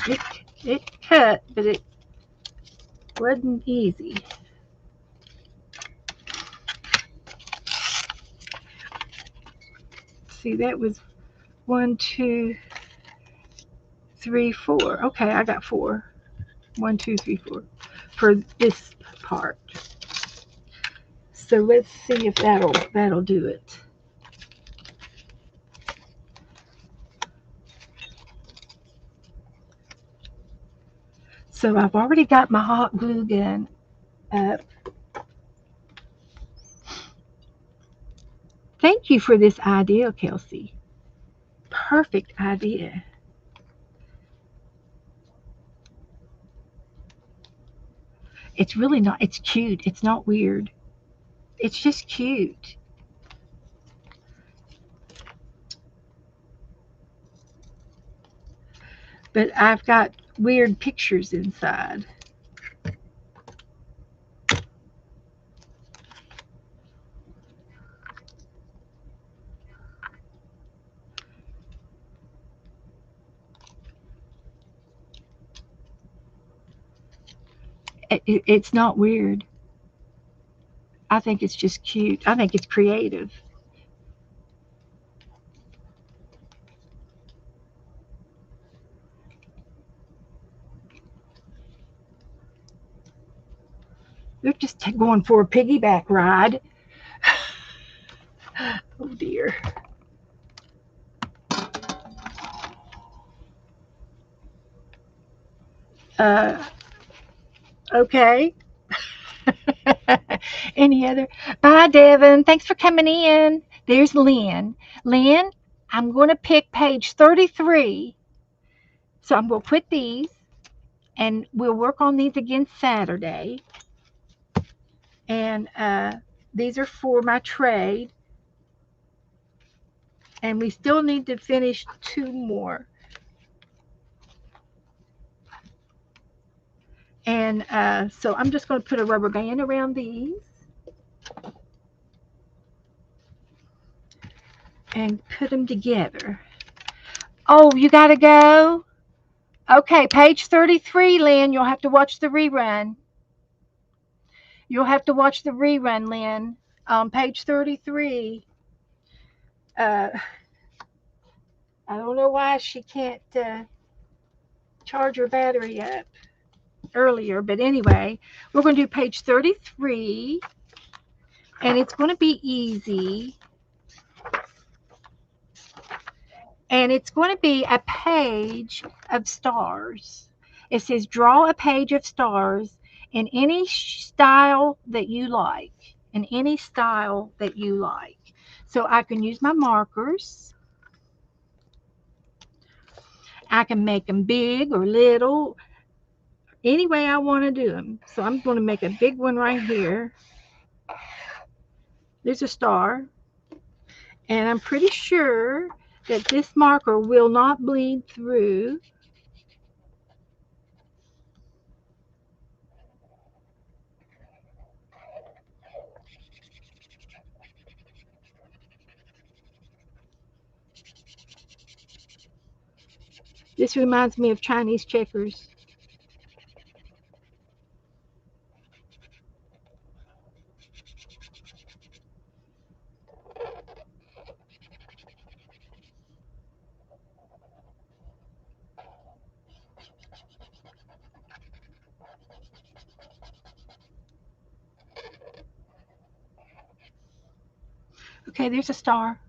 It, it cut, but it wasn't easy. See, that was 1, 2, 3, 4. Okay, I got 4. 1, 2, 3, 4 for this part. So let's see if that'll do it. So I've already got my hot glue gun up. Thank you for this idea, Kelsey. Perfect idea. It's really not, it's cute. It's not weird. It's just cute. But I've got weird pictures inside. It's not weird. I think it's just cute. I think it's creative. They're just going for a piggyback ride. Oh dear. Uh, okay. Any other? Bye, Devin. Thanks for coming in. There's Lynn. Lynn, I'm going to pick page 33. So I'm going to put these, and we'll work on these again Saturday. And these are for my trade. And we still need to finish 2 more. And so I'm just going to put a rubber band around these and put them together. Oh, you got to go? Okay, page 33, Lynn. You'll have to watch the rerun. You'll have to watch the rerun, Lynn. Page 33. Uh, I don't know why she can't charge her battery up earlier, but anyway, we're going to do page 33, and it's going to be easy. And it's going to be a page of stars. It says draw a page of stars in any style that you like. In any style that you like. So I can use my markers. I can make them big or little, any way I want to do them. So I'm going to make a big one right here. There's a star. And I'm pretty sure that this marker will not bleed through. This reminds me of Chinese checkers. Okay, there's a star.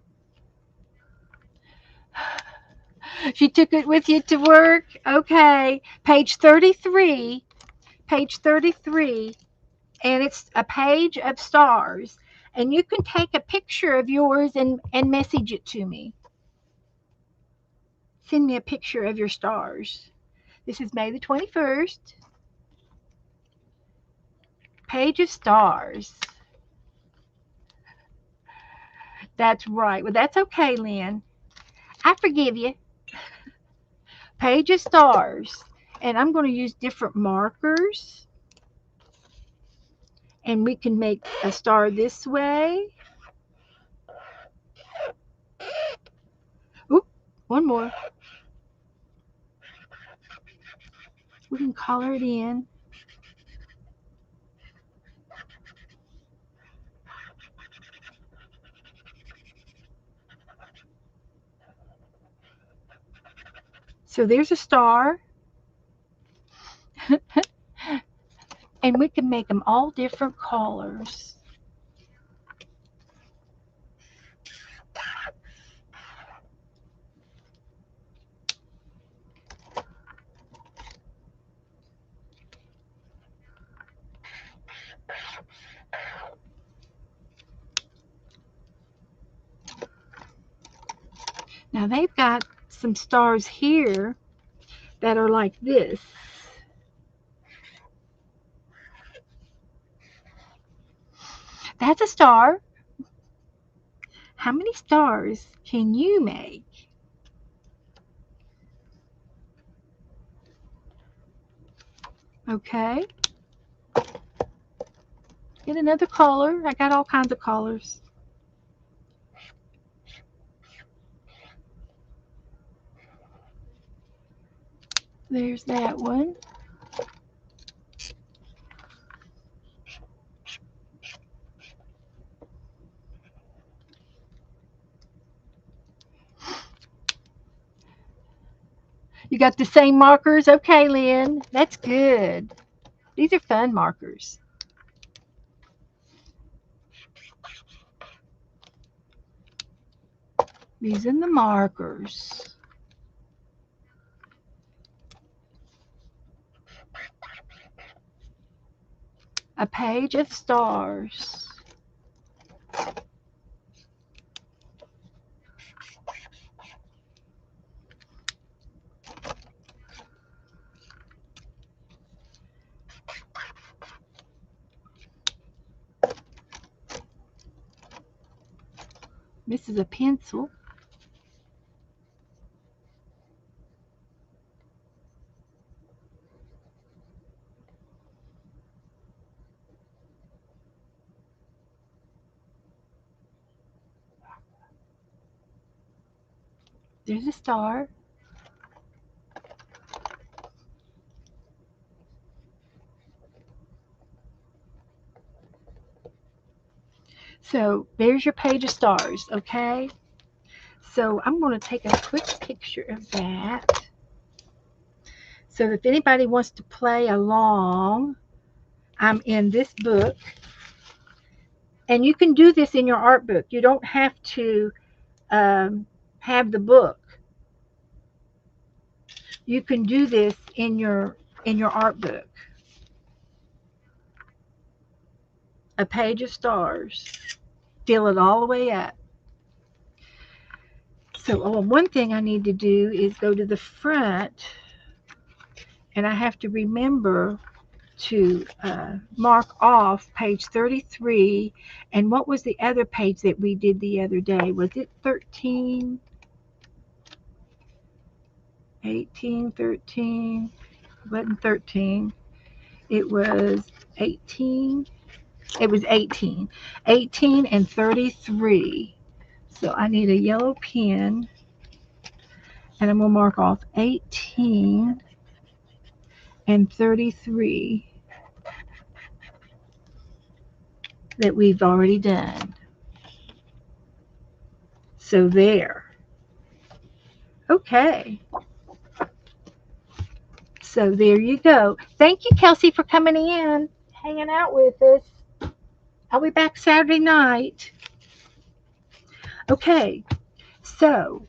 She took it with you to work. Okay, page 33. Page 33. And it's a page of stars. And you can take a picture of yours and message it to me. Send me a picture of your stars. This is May the 21st. Page of stars. That's right. Well, that's okay, Lynn. I forgive you. Page of stars. And I'm going to use different markers. And we can make a star this way. Oop, one more. We can color it in. So there's a star. And we can make them all different colors. Now they've got some stars here that are like this. That's a star. How many stars can you make? Okay. Get another color. I got all kinds of colors. There's that one. You got the same markers? Okay, Lynn. That's good. These are fun markers. These are the markers. A page of stars. This is a pencil. There's a star. So there's your page of stars, okay? So I'm going to take a quick picture of that. So if anybody wants to play along, I'm in this book. And you can do this in your art book. You don't have to have the book. You can do this in your art book. A page of stars. Fill it all the way up. So one thing I need to do is go to the front, and I have to remember to mark off page 33. And what was the other page that we did the other day? Was it 13? 18, 13? It wasn't 13. It was 18. It was 18. 18 and 33. So I need a yellow pen, and I'm going to mark off 18 and 33 that we've already done. So there. Okay. So there you go. Thank you, Kelsey, for coming in, hanging out with us. I'll be back Saturday night. Okay, so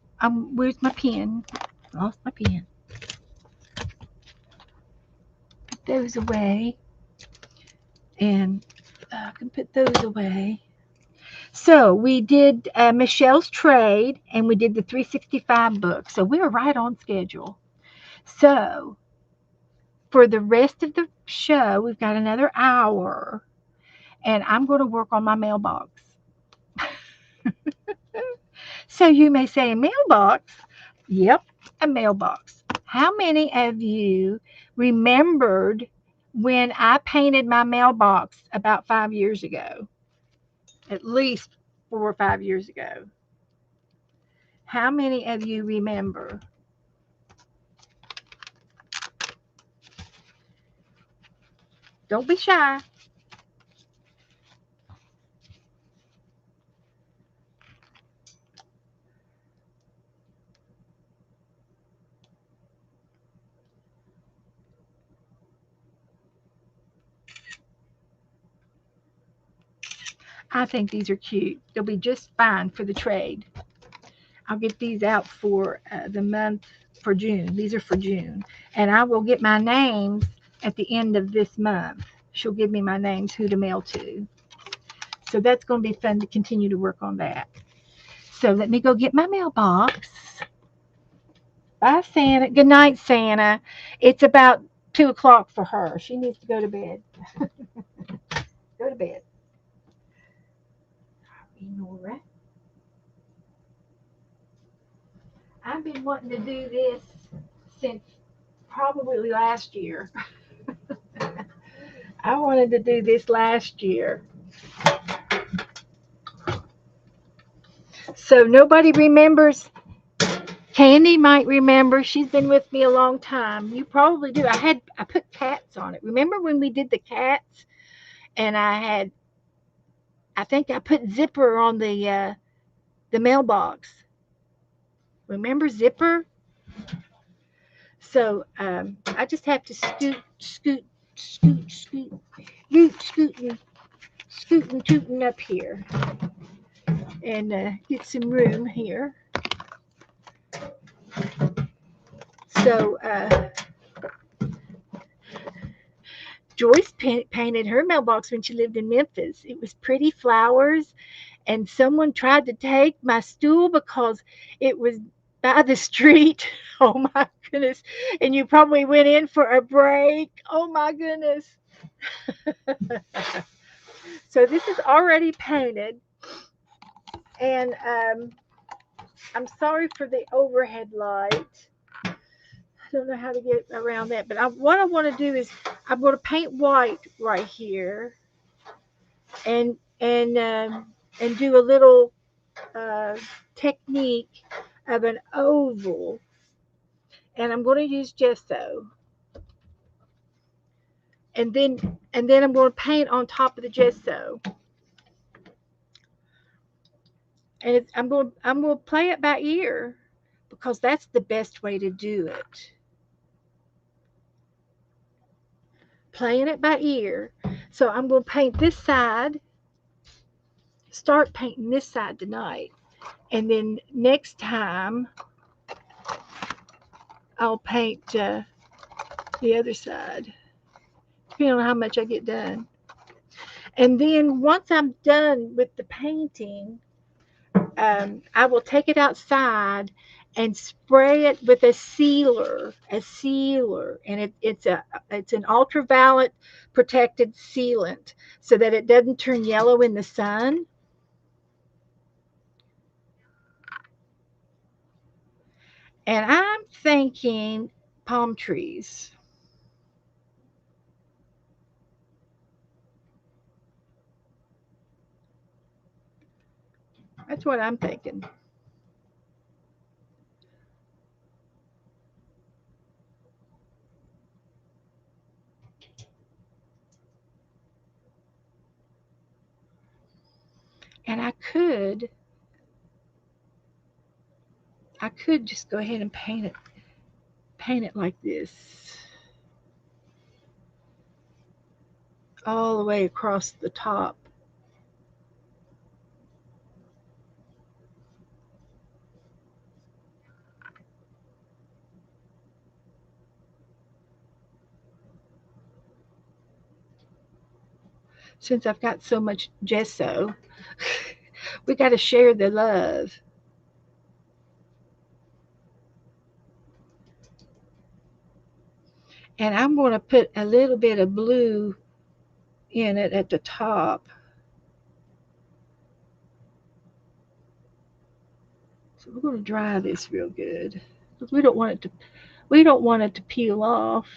where's my pen? Lost my pen. Put those away, and I can put those away. So we did Michelle's trade, and we did the 365 book. So we were right on schedule. So for the rest of the show, we've got another hour, and I'm going to work on my mailbox. So you may say, a mailbox? Yep, a mailbox. How many of you remembered when I painted my mailbox about 5 years ago? At least 4 or 5 years ago. How many of you remember? Don't be shy. I think these are cute. They'll be just fine for the trade. I'll get these out for the month for June. These are for June. And I will get my names at the end of this month. She'll give me my names, who to mail to. So that's going to be fun to continue to work on that. So let me go get my mailbox. Bye, Santa. Good night, Santa. It's about 2 o'clock for her. She needs to go to bed. Go to bed. Nora. I've been wanting to do this since probably last year. I wanted to do this last year. So nobody remembers. Candy might remember. She's been with me a long time. You probably do. I put cats on it. Remember when we did the cats? And I think I put Zipper on the mailbox. Remember Zipper? So I just have to scooting, tooting up here, and get some room here. So Joyce painted her mailbox when she lived in Memphis. It was pretty flowers, and someone tried to take my stool because it was by the street. Oh my goodness. And you probably went in for a break. Oh my goodness. So this is already painted, and I'm sorry for the overhead light. I don't know how to get around that, but what I want to do is I'm going to paint white right here, and and do a little uh, technique of an oval, and I'm going to use gesso, and then I'm going to paint on top of the gesso, and I'm going to play it by ear because that's the best way to do it. Playing it by ear. So I'm going to paint this side, start painting this side tonight, and then next time I'll paint the other side, depending on how much I get done. And then once I'm done with the painting, I will take it outside and spray it with a sealer, and it's an ultraviolet protected sealant so that it doesn't turn yellow in the sun. And I'm thinking palm trees. That's what I'm thinking. And I could just go ahead and paint it like this, all the way across the top. since I've got so much gesso. We got to share the love. And I'm going to put a little bit of blue in it at the top. So we're going to dry this real good because we don't want it to peel off.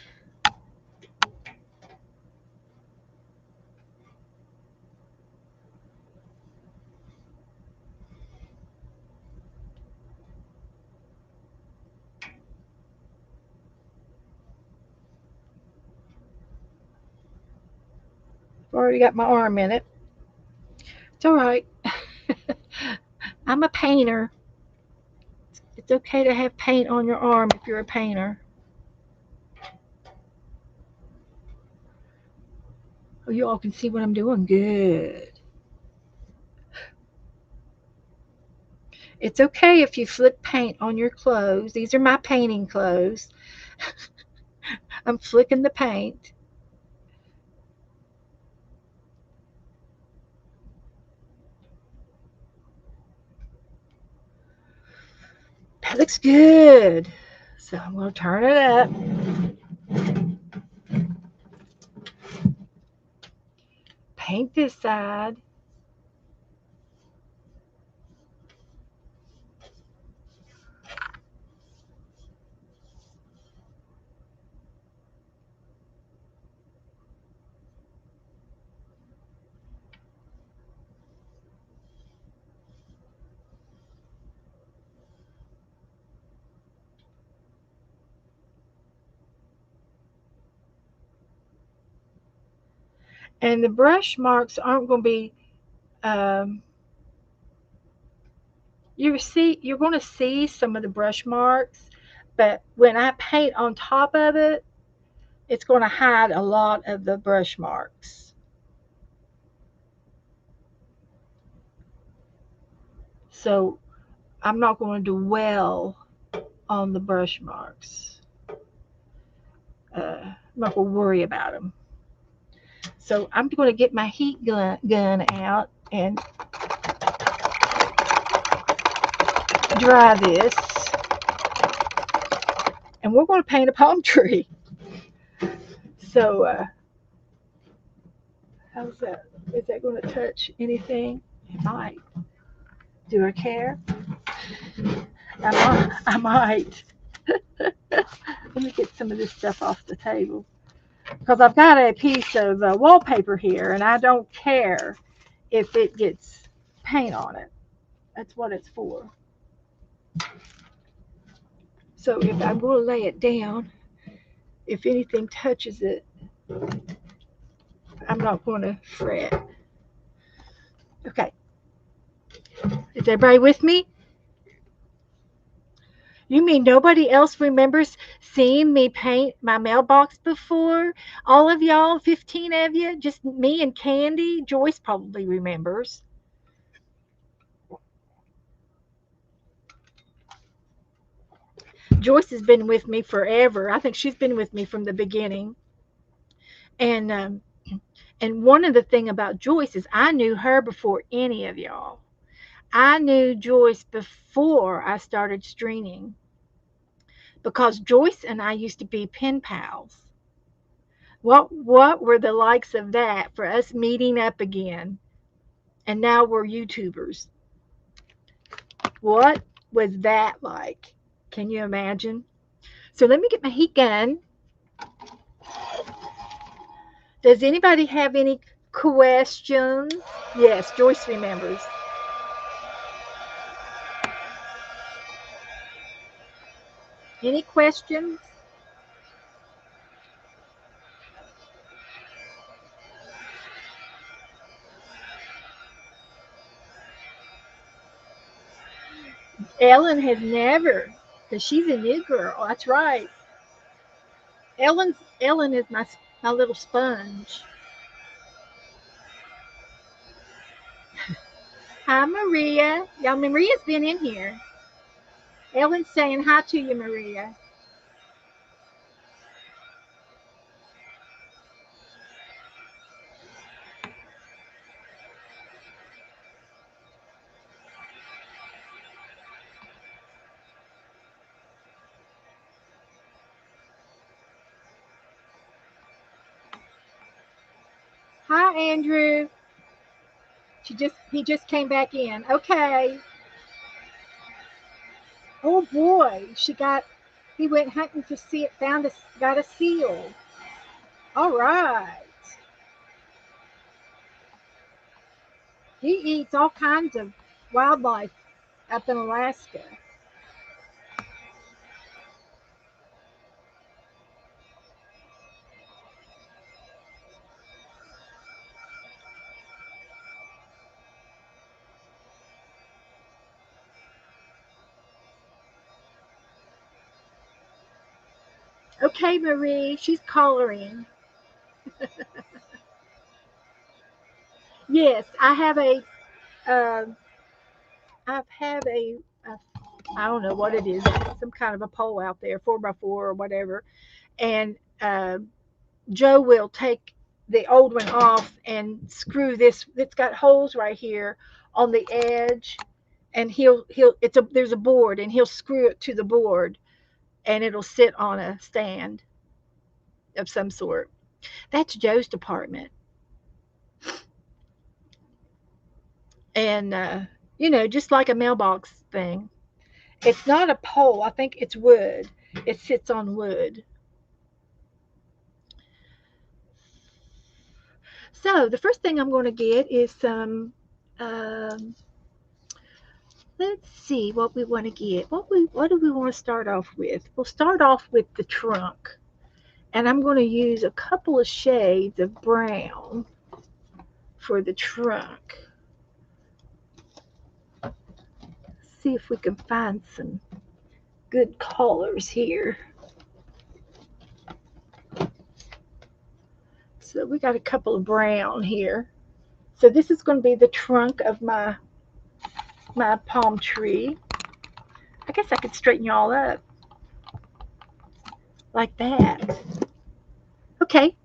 I've already got my arm in it. It's all right. I'm a painter. It's okay to have paint on your arm if you're a painter. Oh, you all can see what I'm doing. Good. It's okay if you flick paint on your clothes. These are my painting clothes. I'm flicking the paint. That looks good. So I'm going to turn it up. Paint this side. And the brush marks aren't going to be, um, you're going to see some of the brush marks, but when I paint on top of it, it's going to hide a lot of the brush marks. So I'm not going to dwell on the brush marks. I'm not going to worry about them. So I'm going to get my heat gun out and dry this. And we're going to paint a palm tree. So how's that? Is that going to touch anything? It might. Do I care? I might. Let me get some of this stuff off the table. Because I've got a piece of wallpaper here, and I don't care if it gets paint on it. That's what it's for. So if I'm going to lay it down, if anything touches it, I'm not going to fret. Okay. Is everybody with me? You mean nobody else remembers seeing me paint my mailbox before? All of y'all, 15 of you, just me and Candy? Joyce probably remembers. Joyce has been with me forever. I think she's been with me from the beginning. And and one of the thing about Joyce is I knew her before any of y'all. I knew Joyce before I started stringing because Joyce and I used to be pen pals. What were the likes of that for us meeting up again? And now we're YouTubers. What was that like? Can you imagine? So let me get my heat gun. Does anybody have any questions? Yes, Joyce remembers. Any questions? Ellen has never, because she's a new girl. That's right. Ellen is my little sponge. Hi, Maria. Y'all, Maria's been in here. Ellen's saying hi to you, Maria. Hi, Andrew. He just came back in. Okay. Oh boy, he went hunting to see it, got a seal. All right. He eats all kinds of wildlife up in Alaska. Okay, Marie, she's coloring. Yes, uh, I have a, I don't know what it is, some kind of a pole out there, 4x4 or whatever, and Joe will take the old one off and screw this. It's got holes right here on the edge, and he'll there's a board, and he'll screw it to the board, and it'll sit on a stand of some sort. That's Joe's department, and just like a mailbox thing. It's not a pole. I think it's wood. It sits on wood. So the first thing I'm going to get is some. Um, let's see what we want to get. What do we want to start off with? We'll start off with the trunk, and I'm going to use a couple of shades of brown for the trunk. See if we can find some good colors here. So we got a couple of brown here. So this is going to be the trunk of my palm tree. I guess I could straighten you all up like that. Okay,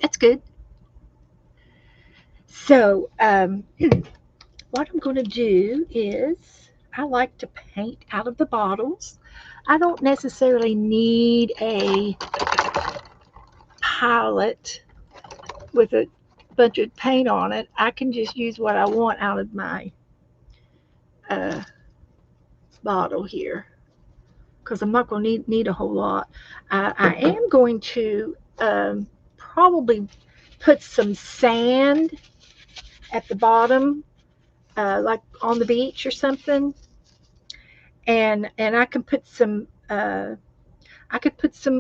that's good. So what I'm going to do is I like to paint out of the bottles. I don't necessarily need a palette with a bunch of paint on it. I can just use what I want out of my uh, bottle here because I'm not going to need a whole lot. I am going to probably put some sand at the bottom, like on the beach or something, and I could put some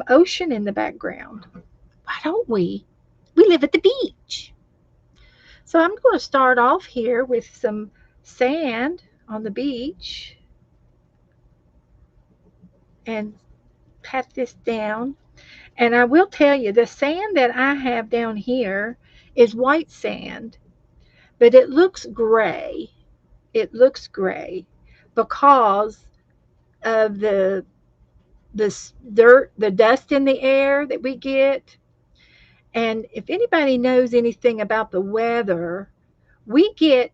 ocean in the background. Why don't we? We live at the beach. So I'm going to start off here with some sand on the beach and pat this down. And I will tell you, the sand that I have down here is white sand, but it looks gray. It looks gray because of the dirt, the dust in the air that we get. And if anybody knows anything about the weather, we get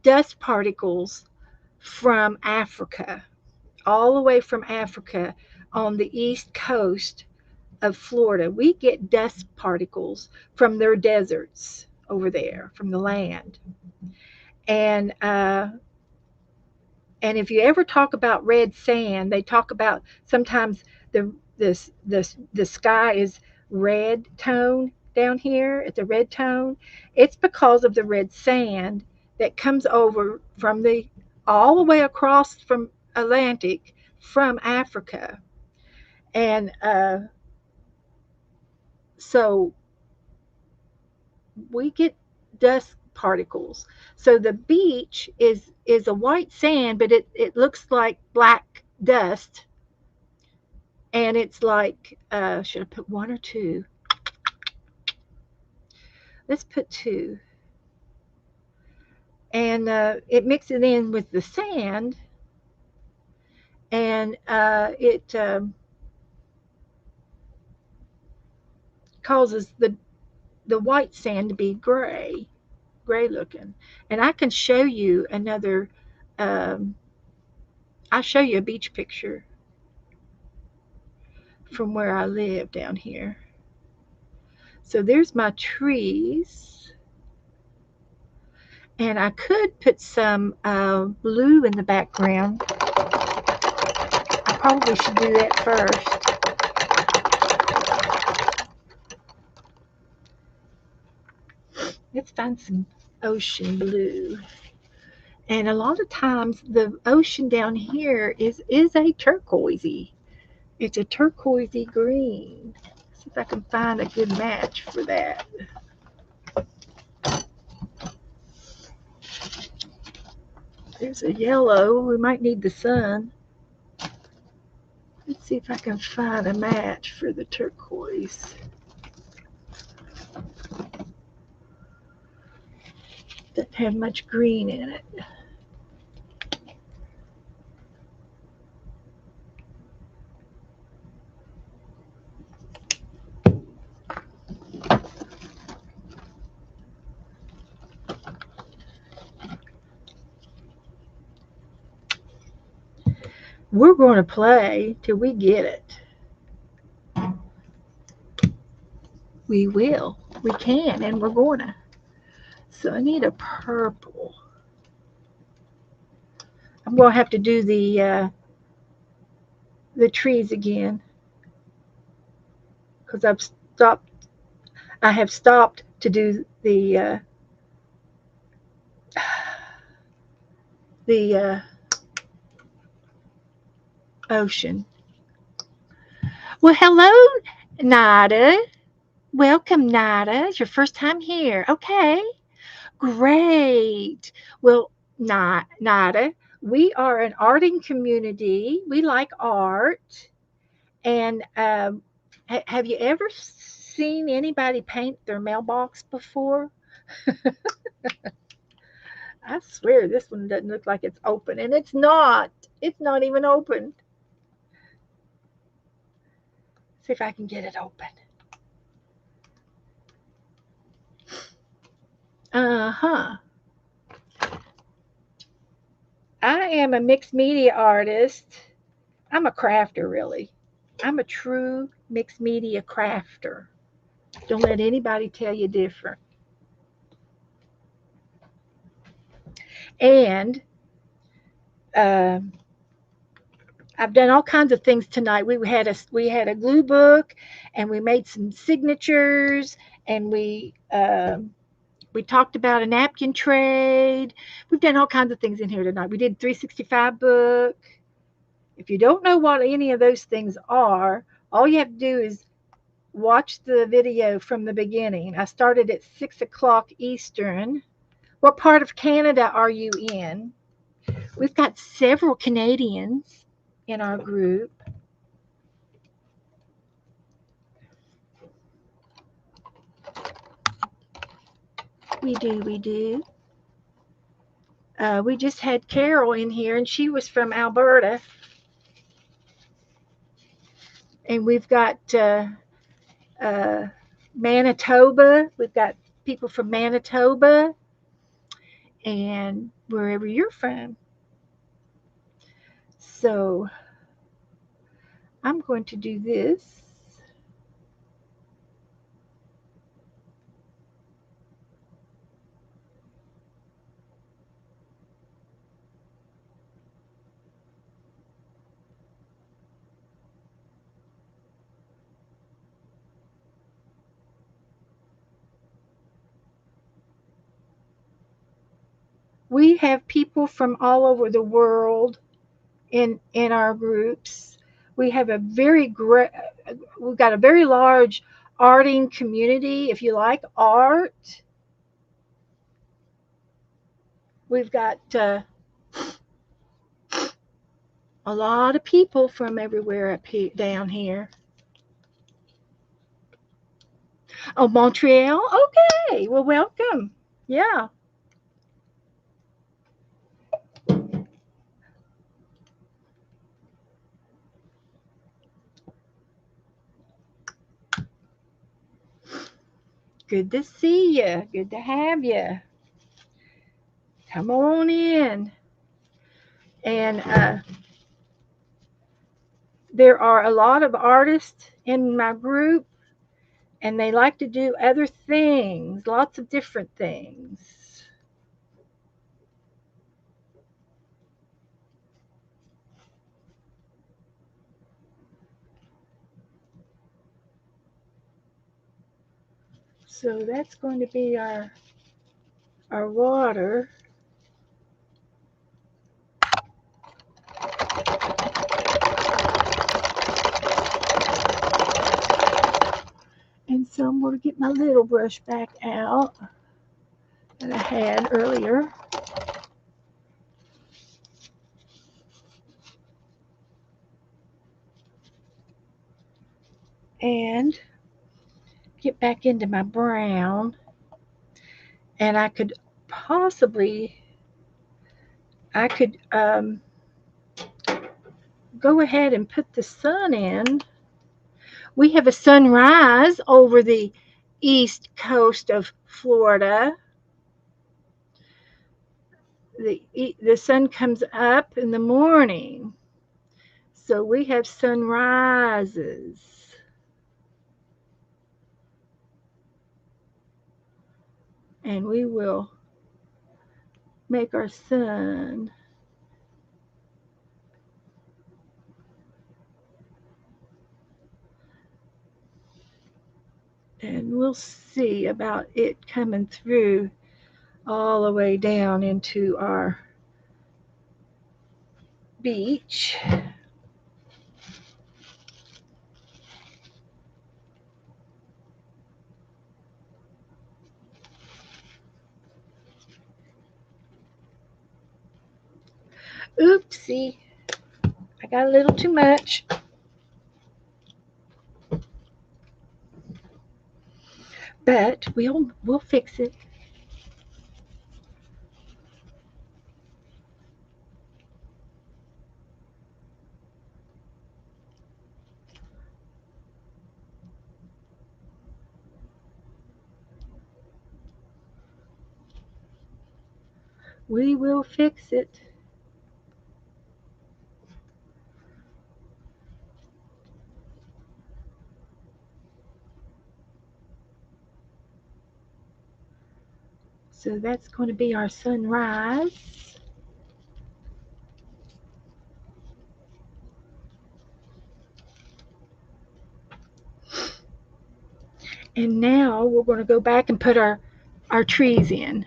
dust particles from Africa, all the way from Africa on the east coast of Florida. We get dust particles from their deserts over there, from the land. And and if you ever talk about red sand, they talk about sometimes the sky is red tone down here. It's a red tone. It's because of the red sand that comes over from the all the way across from Atlantic from Africa, and so we get dust particles. So the beach is a white sand, but it looks like black dust, and it's like should I put one or two? Let's put two, and it mixes in with the sand, and it causes the white sand to be gray looking. And I can show you another. Um, I'll show you a beach picture from where I live down here. So there's my trees. And I could put some blue in the background. I probably should do that first. Let's find some ocean blue. And a lot of times the ocean down here is a turquoisey. It's a turquoisey green. See if I can find a good match for that. There's a yellow. We might need the sun. Let's see if I can find a match for the turquoise. Doesn't have much green in it. We're going to play till we get it. We will. We can, and we're going to. So I need a purple. I'm going to have to do the trees again because I've stopped. I have stopped to do the ocean. Well, hello, Nada. Welcome, Nada. It's your first time here. Okay, great. Well, Nada, we are an arting community. We like art. And have you ever seen anybody paint their mailbox before? I swear this one doesn't look like it's open, and it's not. It's not even open. See if I can get it open. Uh-huh. I am a mixed media artist. I'm a crafter, really. I'm a true mixed media crafter. Don't let anybody tell you different. And uh, I've done all kinds of things tonight. We had a glue book, and we made some signatures, and we talked about a napkin trade. We've done all kinds of things in here tonight. We did 365 book. If you don't know what any of those things are, all you have to do is watch the video from the beginning. I started at 6 o'clock Eastern. What part of Canada are you in? We've got several Canadians in our group. We do, we do. We just had Carol in here, and she was from Alberta. And we've got uh, Manitoba. We've got people from Manitoba and wherever you're from. So I'm going to do this. We have people from all over the world in our groups. We have a very great, we've got a very large arting community. If you like art, we've got a lot of people from everywhere down here. Oh, Montreal? Okay. Well, welcome. Yeah. Good to see you. Good to have you. Come on in. And there are a lot of artists in my group. and they like to do other things, lots of different things. So that's going to be our water. And so I'm going to get my little brush back out that I had earlier. And get back into my brown. And possibly, I could go ahead and put the sun in. We have a sunrise over the east coast of Florida. The sun comes up in the morning. So we have sunrises. And we will make our sun. And we'll see about it coming through all the way down into our beach. Oopsie, I got a little too much. But we'll fix it. We will fix it. So that's going to be our sunrise. And now we're going to go back and put our trees in.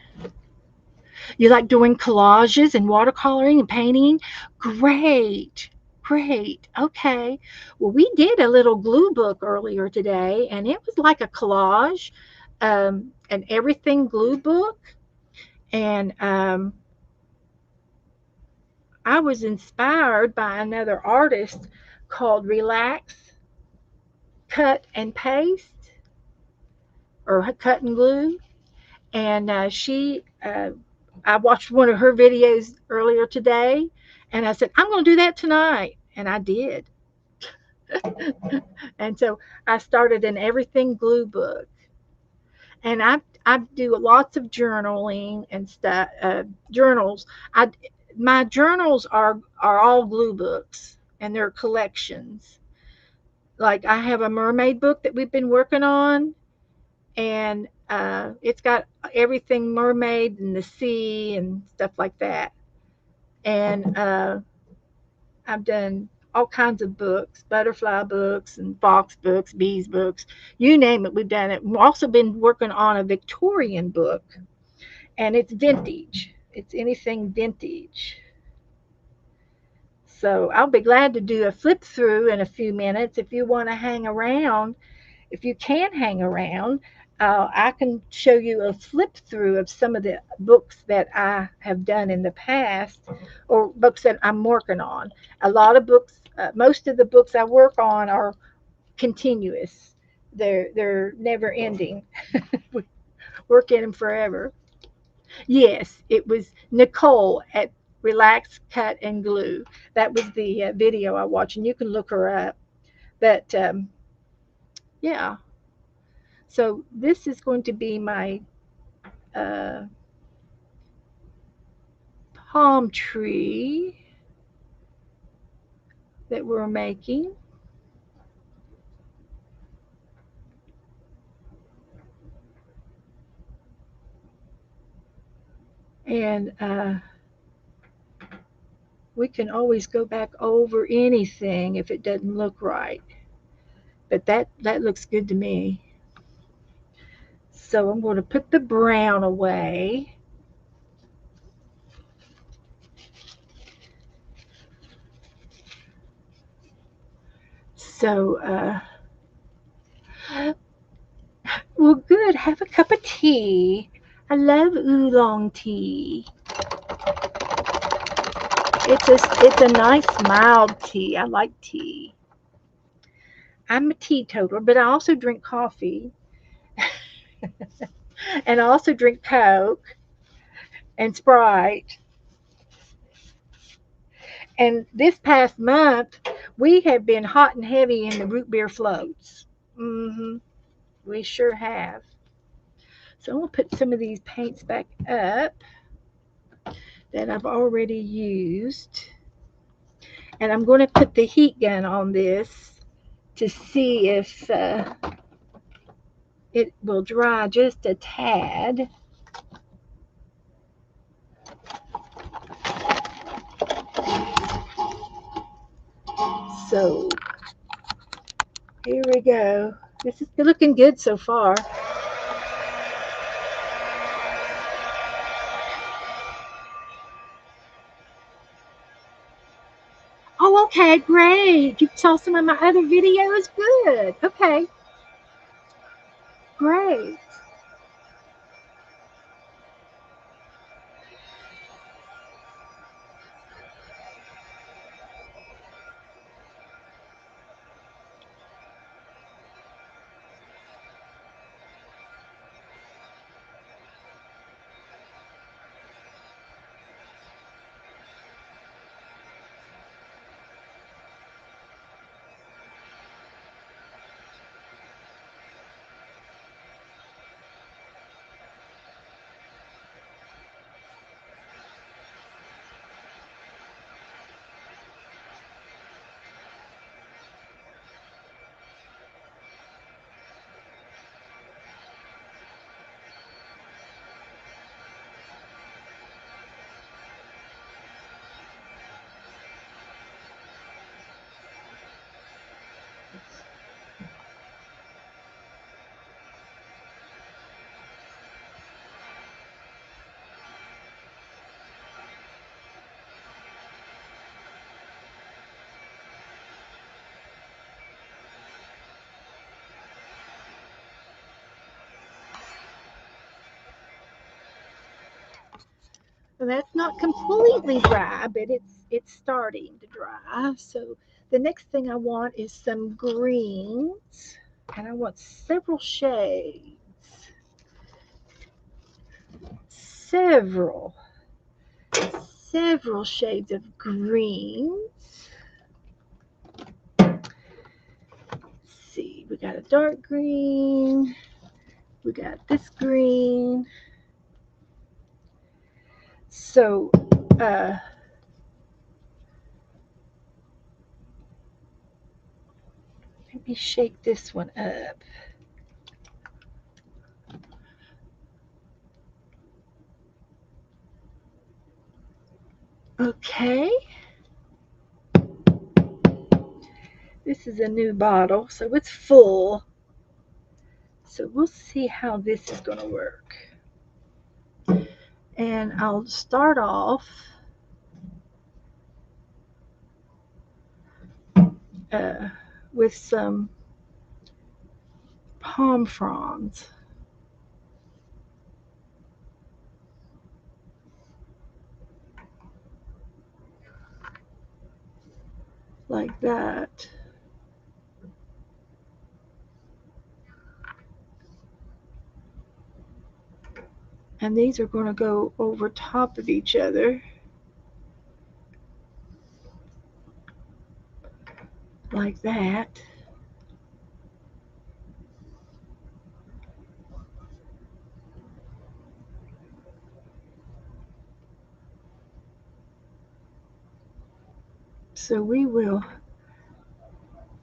You like doing collages and watercoloring and painting? Great. Great. Okay. Well, we did a little glue book earlier today, and it was like a collage, an everything glue book. And I was inspired by another artist called Relax, Cut and Paste, or Cut and Glue. And I watched one of her videos earlier today, and I said, I'm going to do that tonight. And I did. And so I started an everything glue book. And I do lots of journaling and stuff, journals. I, my journals are all glue books, and they're collections. Like I have a mermaid book that we've been working on, and it's got everything mermaid and the sea and stuff like that. And I've done all kinds of books, butterfly books and fox books, bees books, you name it, we've done it. We've also been working on a Victorian book, and it's vintage. It's anything vintage. So I'll be glad to do a flip through in a few minutes if you want to hang around. If you can hang around, I can show you a flip through of some of the books that I have done in the past, or books that I'm working on. A lot of books, most of the books I work on are continuous. They're never ending. We work in them forever. Yes, it was Nicole at Relax, Cut, and Glue. That was the video I watched, and you can look her up. But yeah, so this is going to be my uh, palm tree that we're making. And we can always go back over anything if it doesn't look right. But that looks good to me. So I'm going to put the brown away. So, well, good. Have a cup of tea. I love oolong tea. It's a nice mild tea. I like tea. I'm a teetotaler, but I also drink coffee, and I also drink Coke and Sprite. And this past month, we have been hot and heavy in the root beer floats. Hmm. We sure have. So I'm gonna put some of these paints back up that I've already used. And I'm going to put the heat gun on this to see if it will dry just a tad. So here we go. This is looking good so far. Oh, okay, great. You saw some of my other videos? Good. Okay, great. So that's not completely dry, but it's starting to dry. So the next thing I want is some greens, and I want several, several shades of green. Let's see, we got a dark green, we got this green. So, uh, maybe shake this one up. Okay, this is a new bottle, so it's full. So we'll see how this is going to work. And I'll start off uh, with some palm fronds, like that. And these are going to go over top of each other, like that. So we will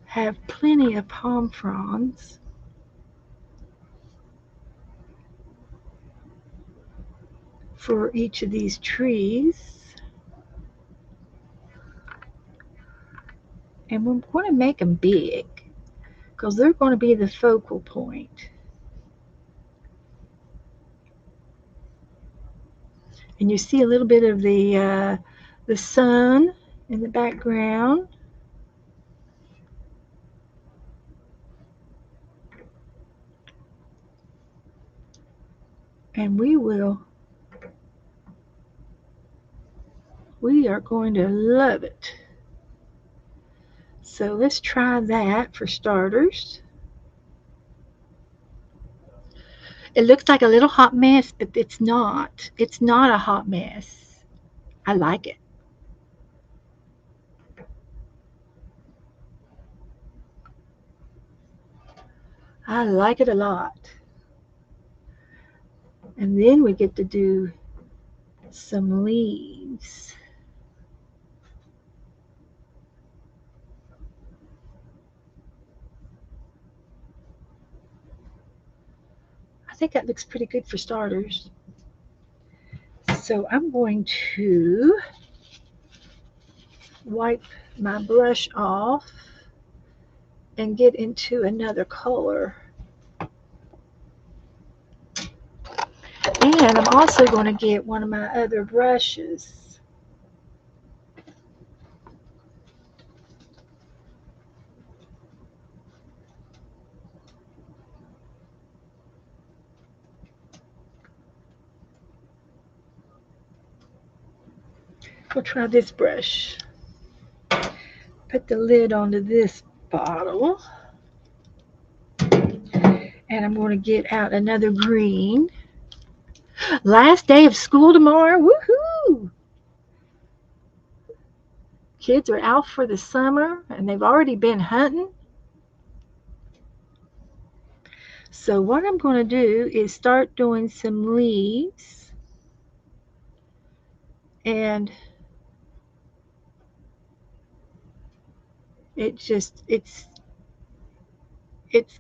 have plenty of palm fronds. for each of these trees. And we're going to make them big because they're going to be the focal point. And you see a little bit of the sun in the background. And we are going to love it. So let's try that for starters. It looks like a little hot mess, but it's not. It's not a hot mess. I like it. I like it a lot. And then we get to do some leaves. I think that looks pretty good for starters. So I'm going to wipe my brush off and get into another color. And I'm also going to get one of my other brushes. We'll try this brush. Put the lid onto this bottle. And I'm going to get out another green. Last day of school tomorrow. Woohoo! Kids are out for the summer and they've already been hunting. So what I'm going to do is start doing some leaves. And it's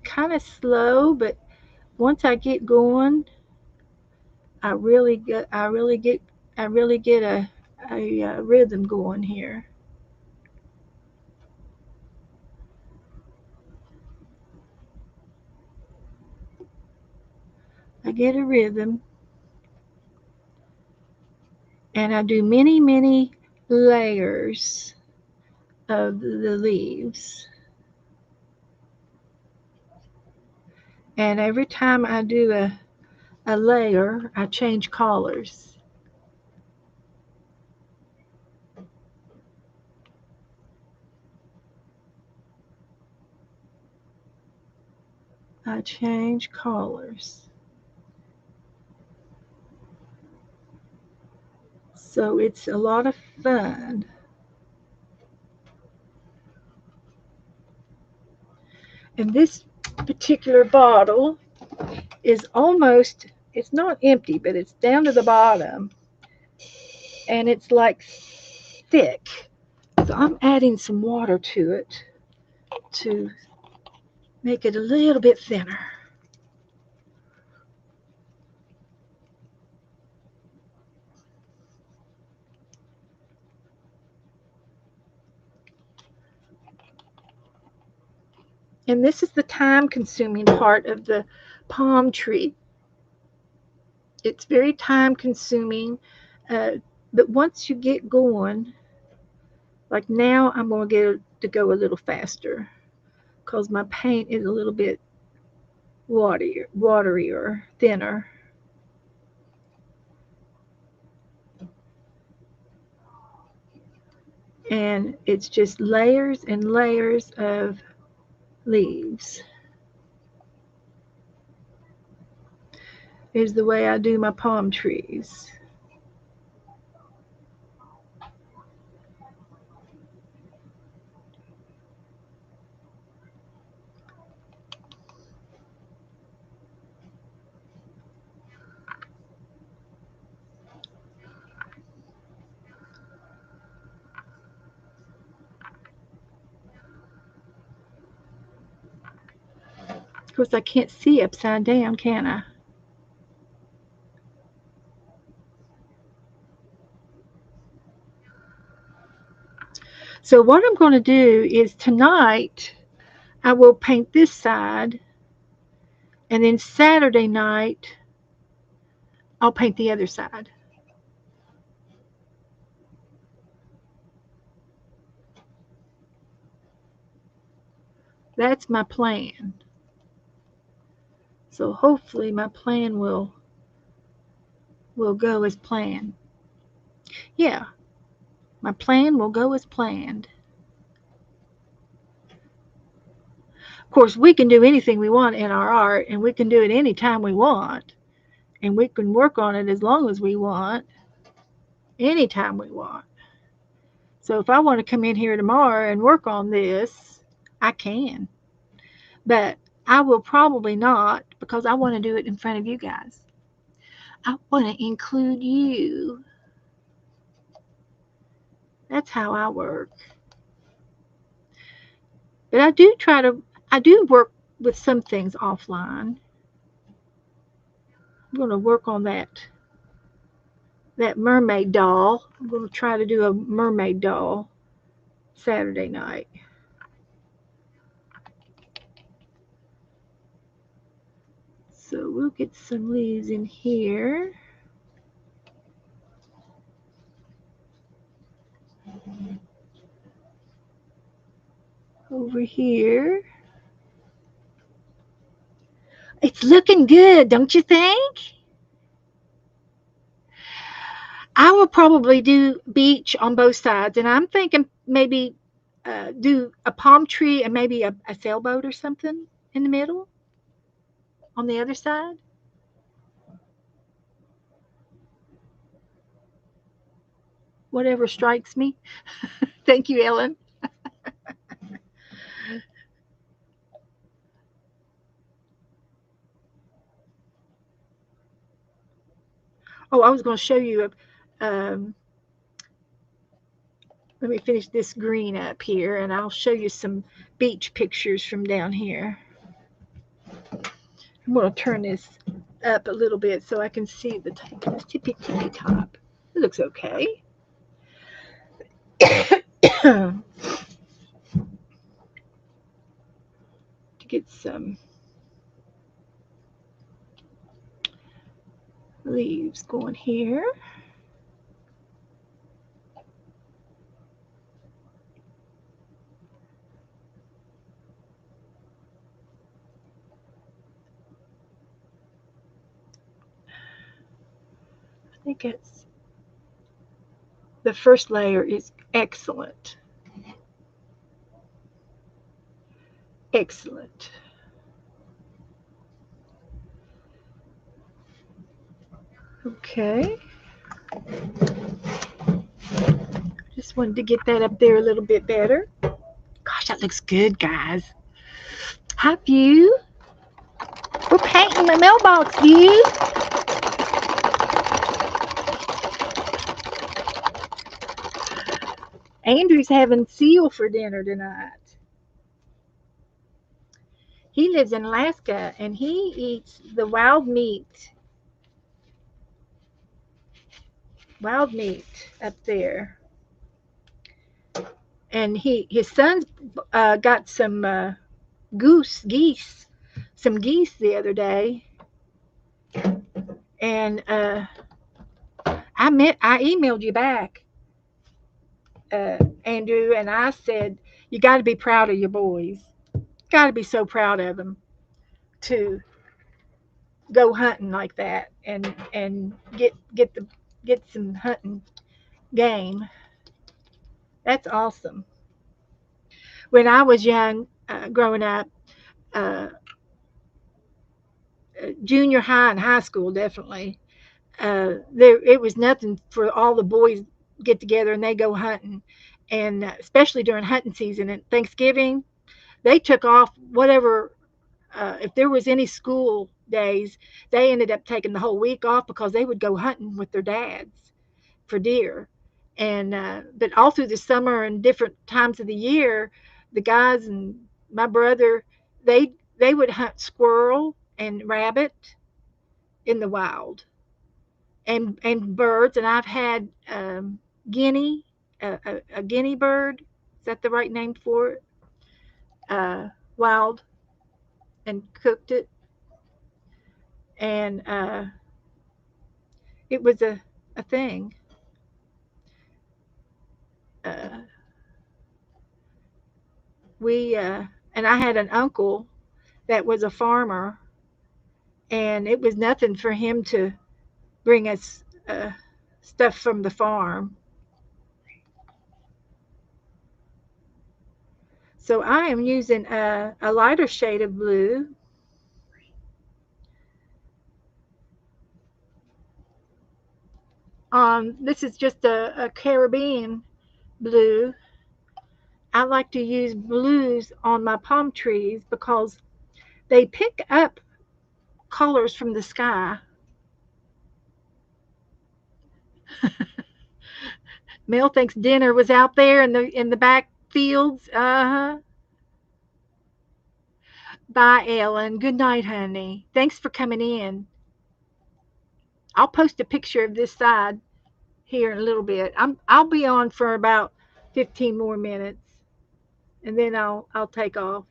kind of slow, but once I get going, I really get a rhythm going here. I get a rhythm and I do many layers of the leaves. And every time I do a layer, I change colors. I change colors. So it's a lot of fun. And this particular bottle is almost, it's not empty, but it's down to the bottom. And it's like thick. So I'm adding some water to it to make it a little bit thinner. And this is the time consuming part of the palm tree. It's very time consuming, uh, but once you get going, like now I'm going to get it to go a little faster because my paint is a little bit waterier, thinner. And it's just layers and layers of leaves. Is the way I do my palm trees. Of course, I can't see upside down, can I? So what I'm going to do is tonight I will paint this side, and then Saturday night I'll paint the other side. That's my plan. So hopefully my plan will go as planned. Yeah, my plan will go as planned. Of course, we can do anything we want in our art, and we can do it anytime we want, and we can work on it as long as we want, anytime we want. So if I want to come in here tomorrow and work on this, I can. But I will probably not because I want to do it in front of you guys. I want to include you. That's how I work. But I do work with some things offline. I'm going to work on that mermaid doll. I'm going to try to do a mermaid doll Saturday night. So we'll get some leaves in here. Over here. It's looking good, don't you think? I will probably do beach on both sides, and I'm thinking maybe do a palm tree and maybe a sailboat or something in the middle on the other side. Whatever strikes me. Thank you, Ellen. Oh, I was going to show you. Let me finish this green up here, and I'll show you some beach pictures from down here. I'm going to turn this up a little bit so I can see the tippy top. It looks okay. To get some leaves going here. I think it's the first layer is excellent. Excellent. Okay. Just wanted to get that up there a little bit better. Gosh, that looks good, guys. Hi, View. We're painting my mailbox, View. Andrew's having seal for dinner tonight. He lives in Alaska and he eats the wild meat up there. And his son got some geese, some geese the other day, and I emailed you back, Andrew, and I said you got to be proud of your boys. Got to be so proud of them to go hunting like that and get some hunting game. That's awesome. When I was young, growing up, uh, junior high and high school, definitely, there it was nothing for all the boys get together and they go hunting, and especially during hunting season and Thanksgiving, they took off whatever. If there was any school days, they ended up taking the whole week off because they would go hunting with their dads for deer. And but all through the summer and different times of the year, the guys and my brother, they would hunt squirrel and rabbit in the wild, and birds. And I've had guinea, a guinea bird. Is that the right name for it? Wild, and cooked it, and it was a thing. Uh, we and I had an uncle that was a farmer, and it was nothing for him to bring us stuff from the farm. So I am using a lighter shade of blue. This is just a Caribbean blue. I like to use blues on my palm trees because they pick up colors from the sky. Mel thinks dinner was out there in the back fields. Uh huh. Bye, Ellen. Good night, honey. Thanks for coming in. I'll post a picture of this side here in a little bit. I'll be on for about 15 more minutes, and then I'll take off.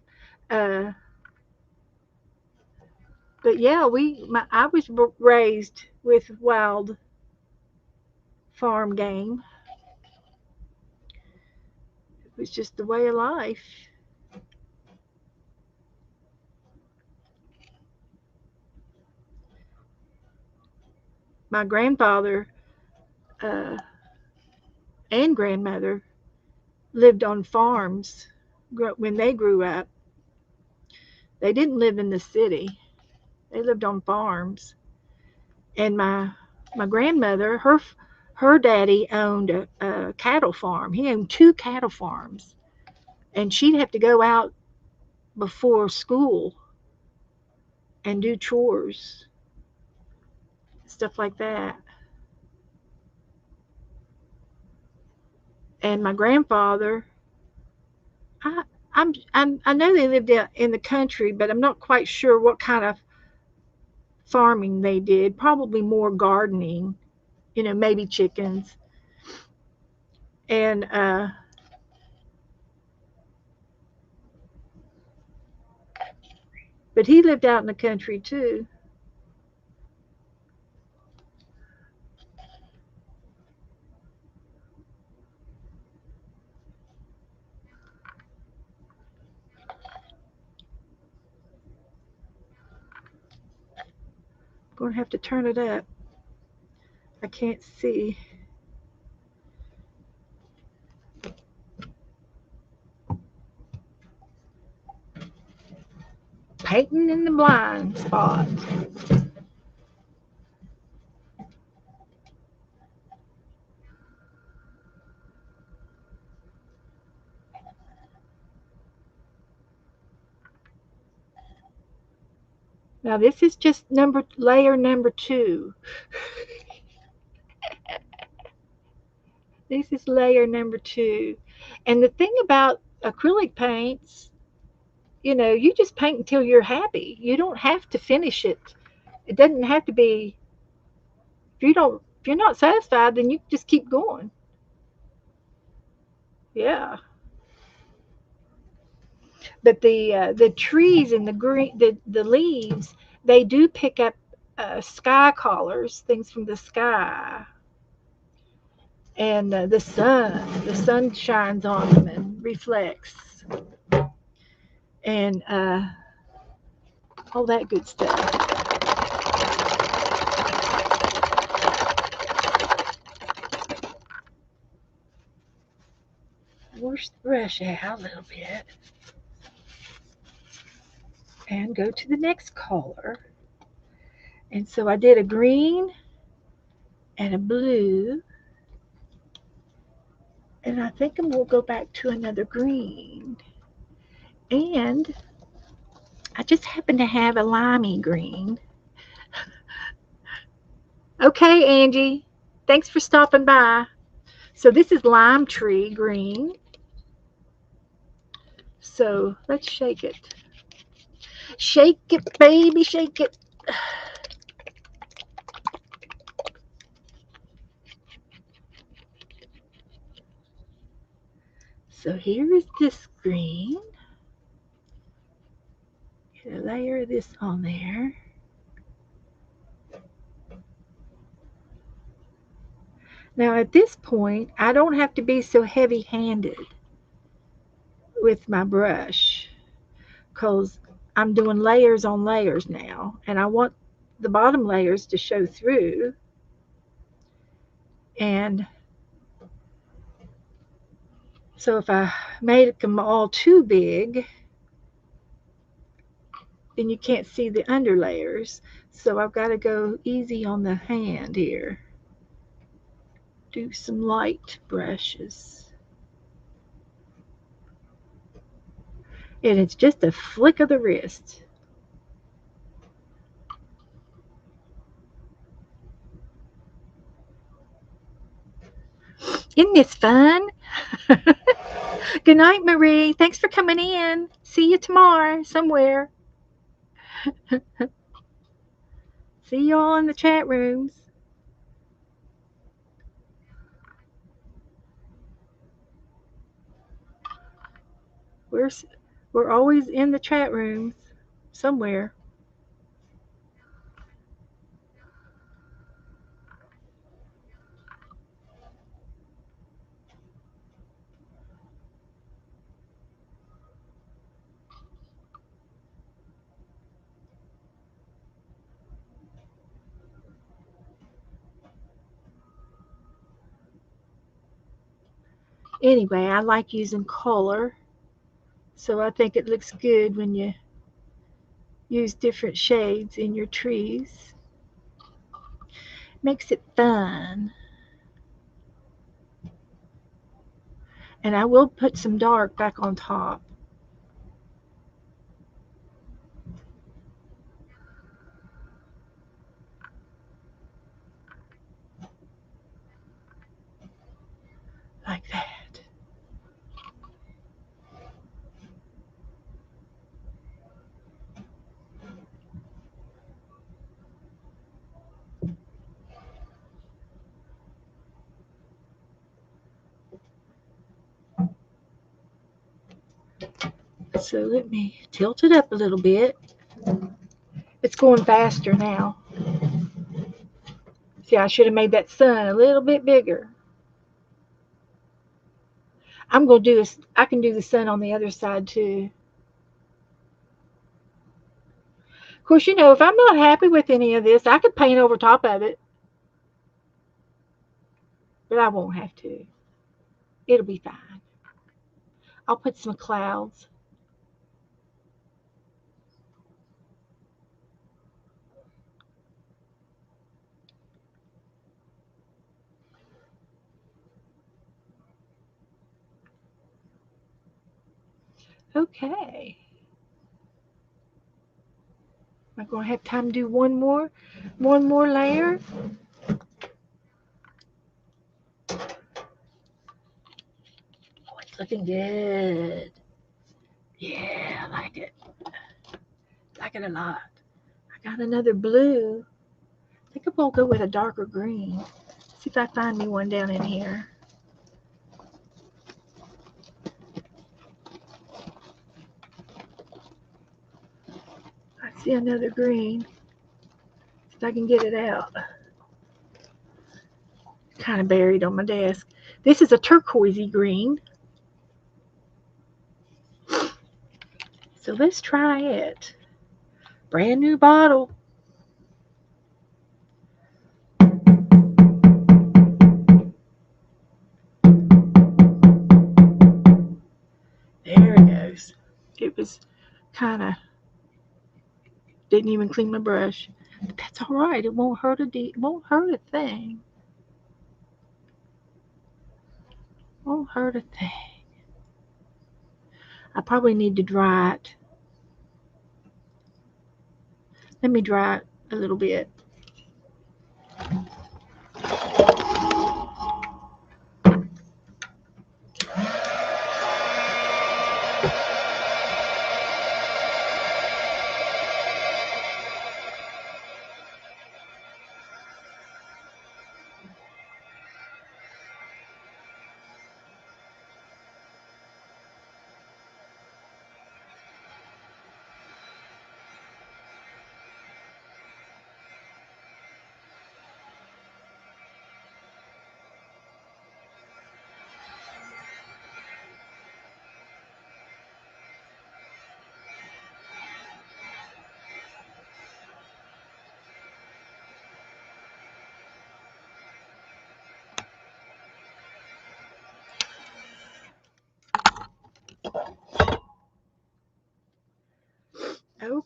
Uh, but yeah, I was raised with wild farm game. It was just the way of life. My grandfather uh, and grandmother lived on farms when they grew up. They didn't live in the city. They lived on farms. And my grandmother, her daddy owned a cattle farm. He owned two cattle farms, and she'd have to go out before school and do chores, stuff like that. And my grandfather, I I know they lived out in the country, but I'm not quite sure what kind of farming they did. Probably more gardening, maybe chickens. And but he lived out in the country too. I'm gonna have to turn it up. I can't see. Painting in the blind spot. Now this is just layer number 2. This is layer number 2. And the thing about acrylic paints, you just paint until you're happy. You don't have to finish it. It doesn't have to be. If you're not satisfied, then you just keep going. Yeah. But the trees and the green, the leaves, they do pick up sky colors, things from the sky, and the sun shines on them and reflects, and all that good stuff. Wash the brush out a little bit and go to the next color. And so I did a green and a blue, and I think I'm gonna go back to another green. And I just happen to have a limey green. Okay, Angie, thanks for stopping by. So this is lime tree green. So let's shake it. Shake it, baby, shake it. So here is this green. Get a layer of this on there. Now at this point, I don't have to be so heavy-handed with my brush because I'm doing layers on layers now, and I want the bottom layers to show through. And so if I made them all too big, then you can't see the under layers. So I've got to go easy on the hand here. Do some light brushes. And it's just a flick of the wrist. Isn't this fun? Good night, Marie. Thanks for coming in. See you tomorrow somewhere. See you all in the chat rooms. We're we're always in the chat rooms somewhere. Anyway, I like using color, so I think it looks good when you use different shades in your trees. Makes it fun. And I will put some dark back on top. Like that. So let me tilt it up a little bit. It's going faster now. See, I should have made that sun a little bit bigger. I'm going to do this. I can do the sun on the other side too. Of course, if I'm not happy with any of this, I could paint over top of it. But I won't have to. It'll be fine. I'll put some clouds. Okay. Am I going to have time to do one more layer? Oh, it's looking good. Yeah, I like it. Like it a lot. I got another blue. I think I'm going to go with a darker green. See if I find me one down in here. I see another green. See if I can get it out. Kind of buried on my desk. This is a turquoisey green. So let's try it. Brand new bottle. There it goes. It was kind of, didn't even clean my brush. But that's all right. It won't hurt a thing. Won't hurt a thing. I probably need to dry it. Let me dry it a little bit.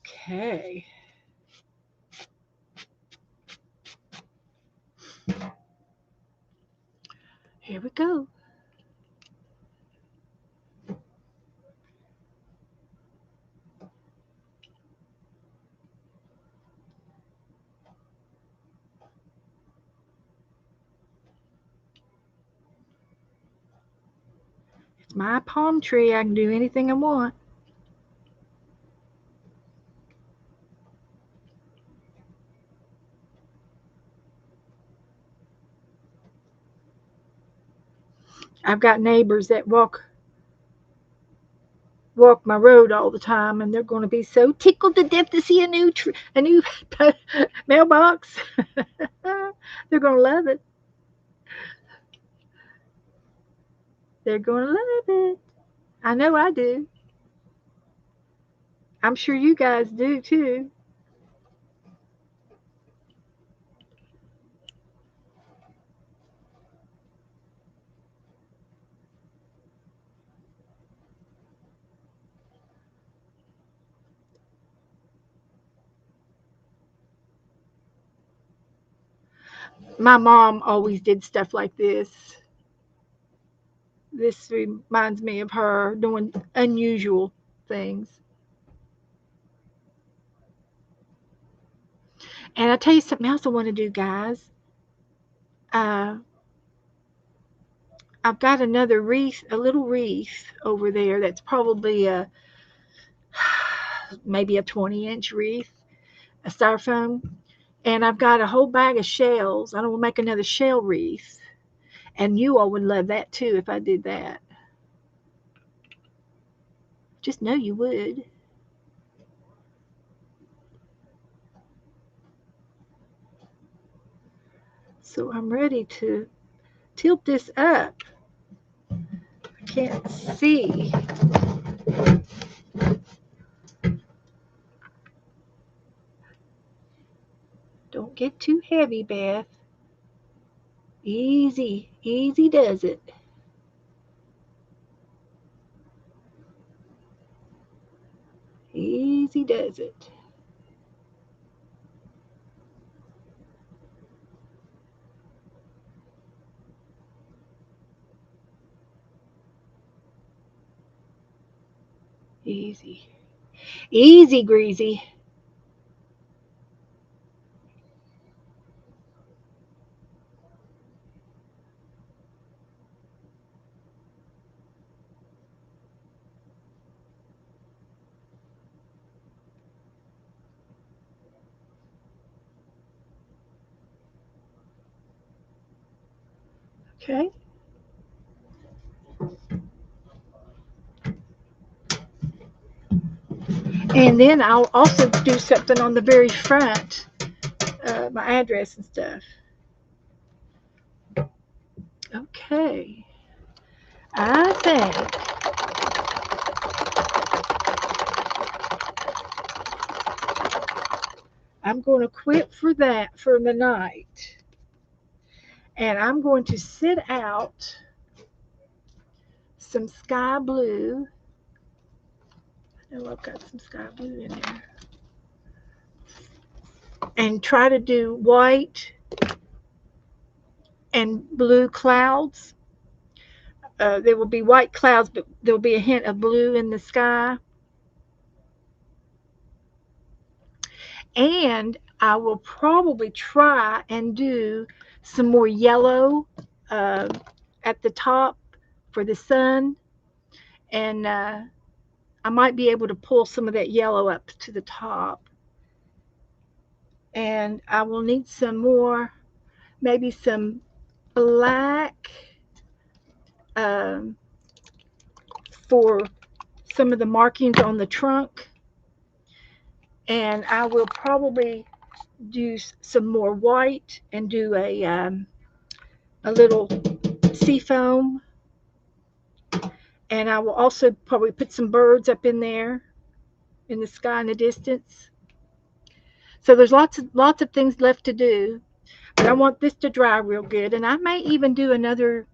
Okay. Here we go. It's my palm tree. I can do anything I want. I've got neighbors that walk my road all the time, and they're going to be so tickled to death to see a new mailbox. They're going to love it. They're going to love it. I know I do. I'm sure you guys do too. My mom always did stuff like this. This reminds me of her doing unusual things. And I'll tell you something else I want to do, guys. Uh, I've got another wreath, a little wreath over there that's probably maybe a 20-inch wreath, a styrofoam. And I've got a whole bag of shells. I don't want to make another shell wreath. And you all would love that too if I did that. Just know you would. So I'm ready to tilt this up. I can't see. Don't get too heavy, Beth. Easy, easy does it. Easy does it. Easy. Easy, greasy. Okay. And then I'll also do something on the very front, my address and stuff. Okay. I think I'm going to quit for that for the night. And I'm going to sit out some sky blue. I know I've got some sky blue in there. And try to do white and blue clouds. There will be white clouds, but there will be a hint of blue in the sky. And I will probably try and do some more yellow uh, at the top for the sun. And I might be able to pull some of that yellow up to the top. And I will need some more, maybe some black um, for some of the markings on the trunk. And I will probably do some more white and do a little sea foam. And I will also probably put some birds up in there in the sky in the distance. So there's lots of things left to do, but I want this to dry real good. And I may even do another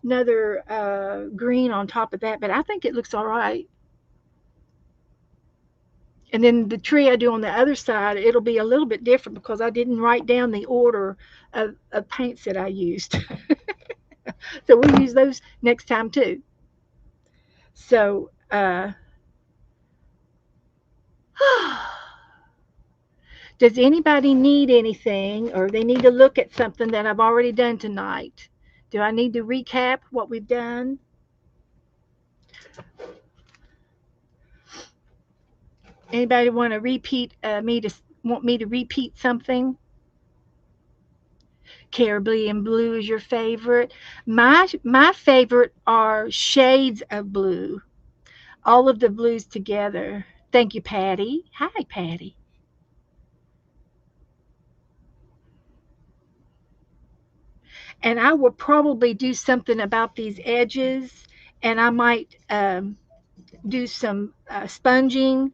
green on top of that, but I think it looks all right. And then the tree I do on the other side, it'll be a little bit different because I didn't write down the order of paints that I used. So we'll use those next time too. So, does anybody need anything or they need to look at something that I've already done tonight? Do I need to recap what we've done? Anybody want to repeat want me to repeat something? Caribbean blue is your favorite. My favorite are shades of blue. All of the blues together. Thank you, Patty. Hi, Patty. And I will probably do something about these edges, and I might do some sponging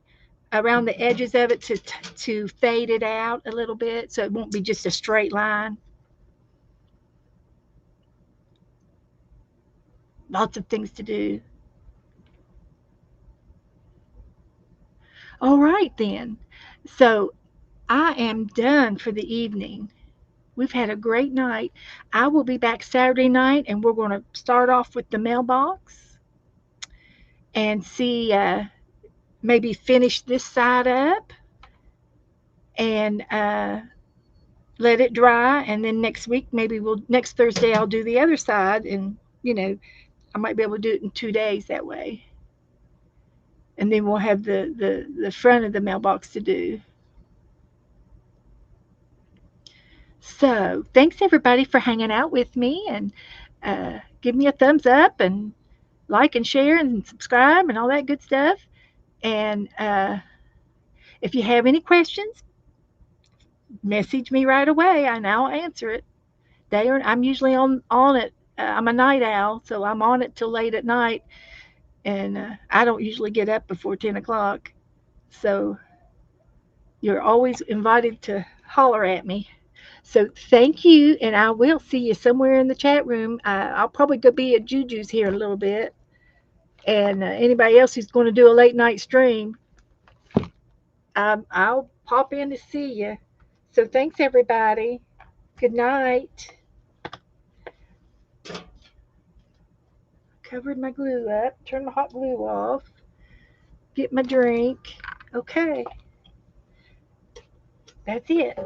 around the edges of it to fade it out a little bit, so it won't be just a straight line. Lots of things to do. All right then. So I am done for the evening. We've had a great night. I will be back Saturday night, and we're going to start off with the mailbox and see, maybe finish this side up and let it dry. And then next week, next Thursday, I'll do the other side. And, I might be able to do it in 2 days that way. And then we'll have the front of the mailbox to do. So thanks everybody for hanging out with me, and give me a thumbs up and like and share and subscribe and all that good stuff. And if you have any questions, message me right away and I'll answer it. I'm usually on it. I'm a night owl, so I'm on it till late at night, and I don't usually get up before 10 o'clock. So you're always invited to holler at me. So thank you, and I will see you somewhere in the chat room. I'll probably go be at Juju's here in a little bit, and anybody else who's going to do a late night stream, I'll pop in to see you. So thanks, everybody. Good night. Covered my glue up. Turn the hot glue off. Get my drink. Okay, that's it.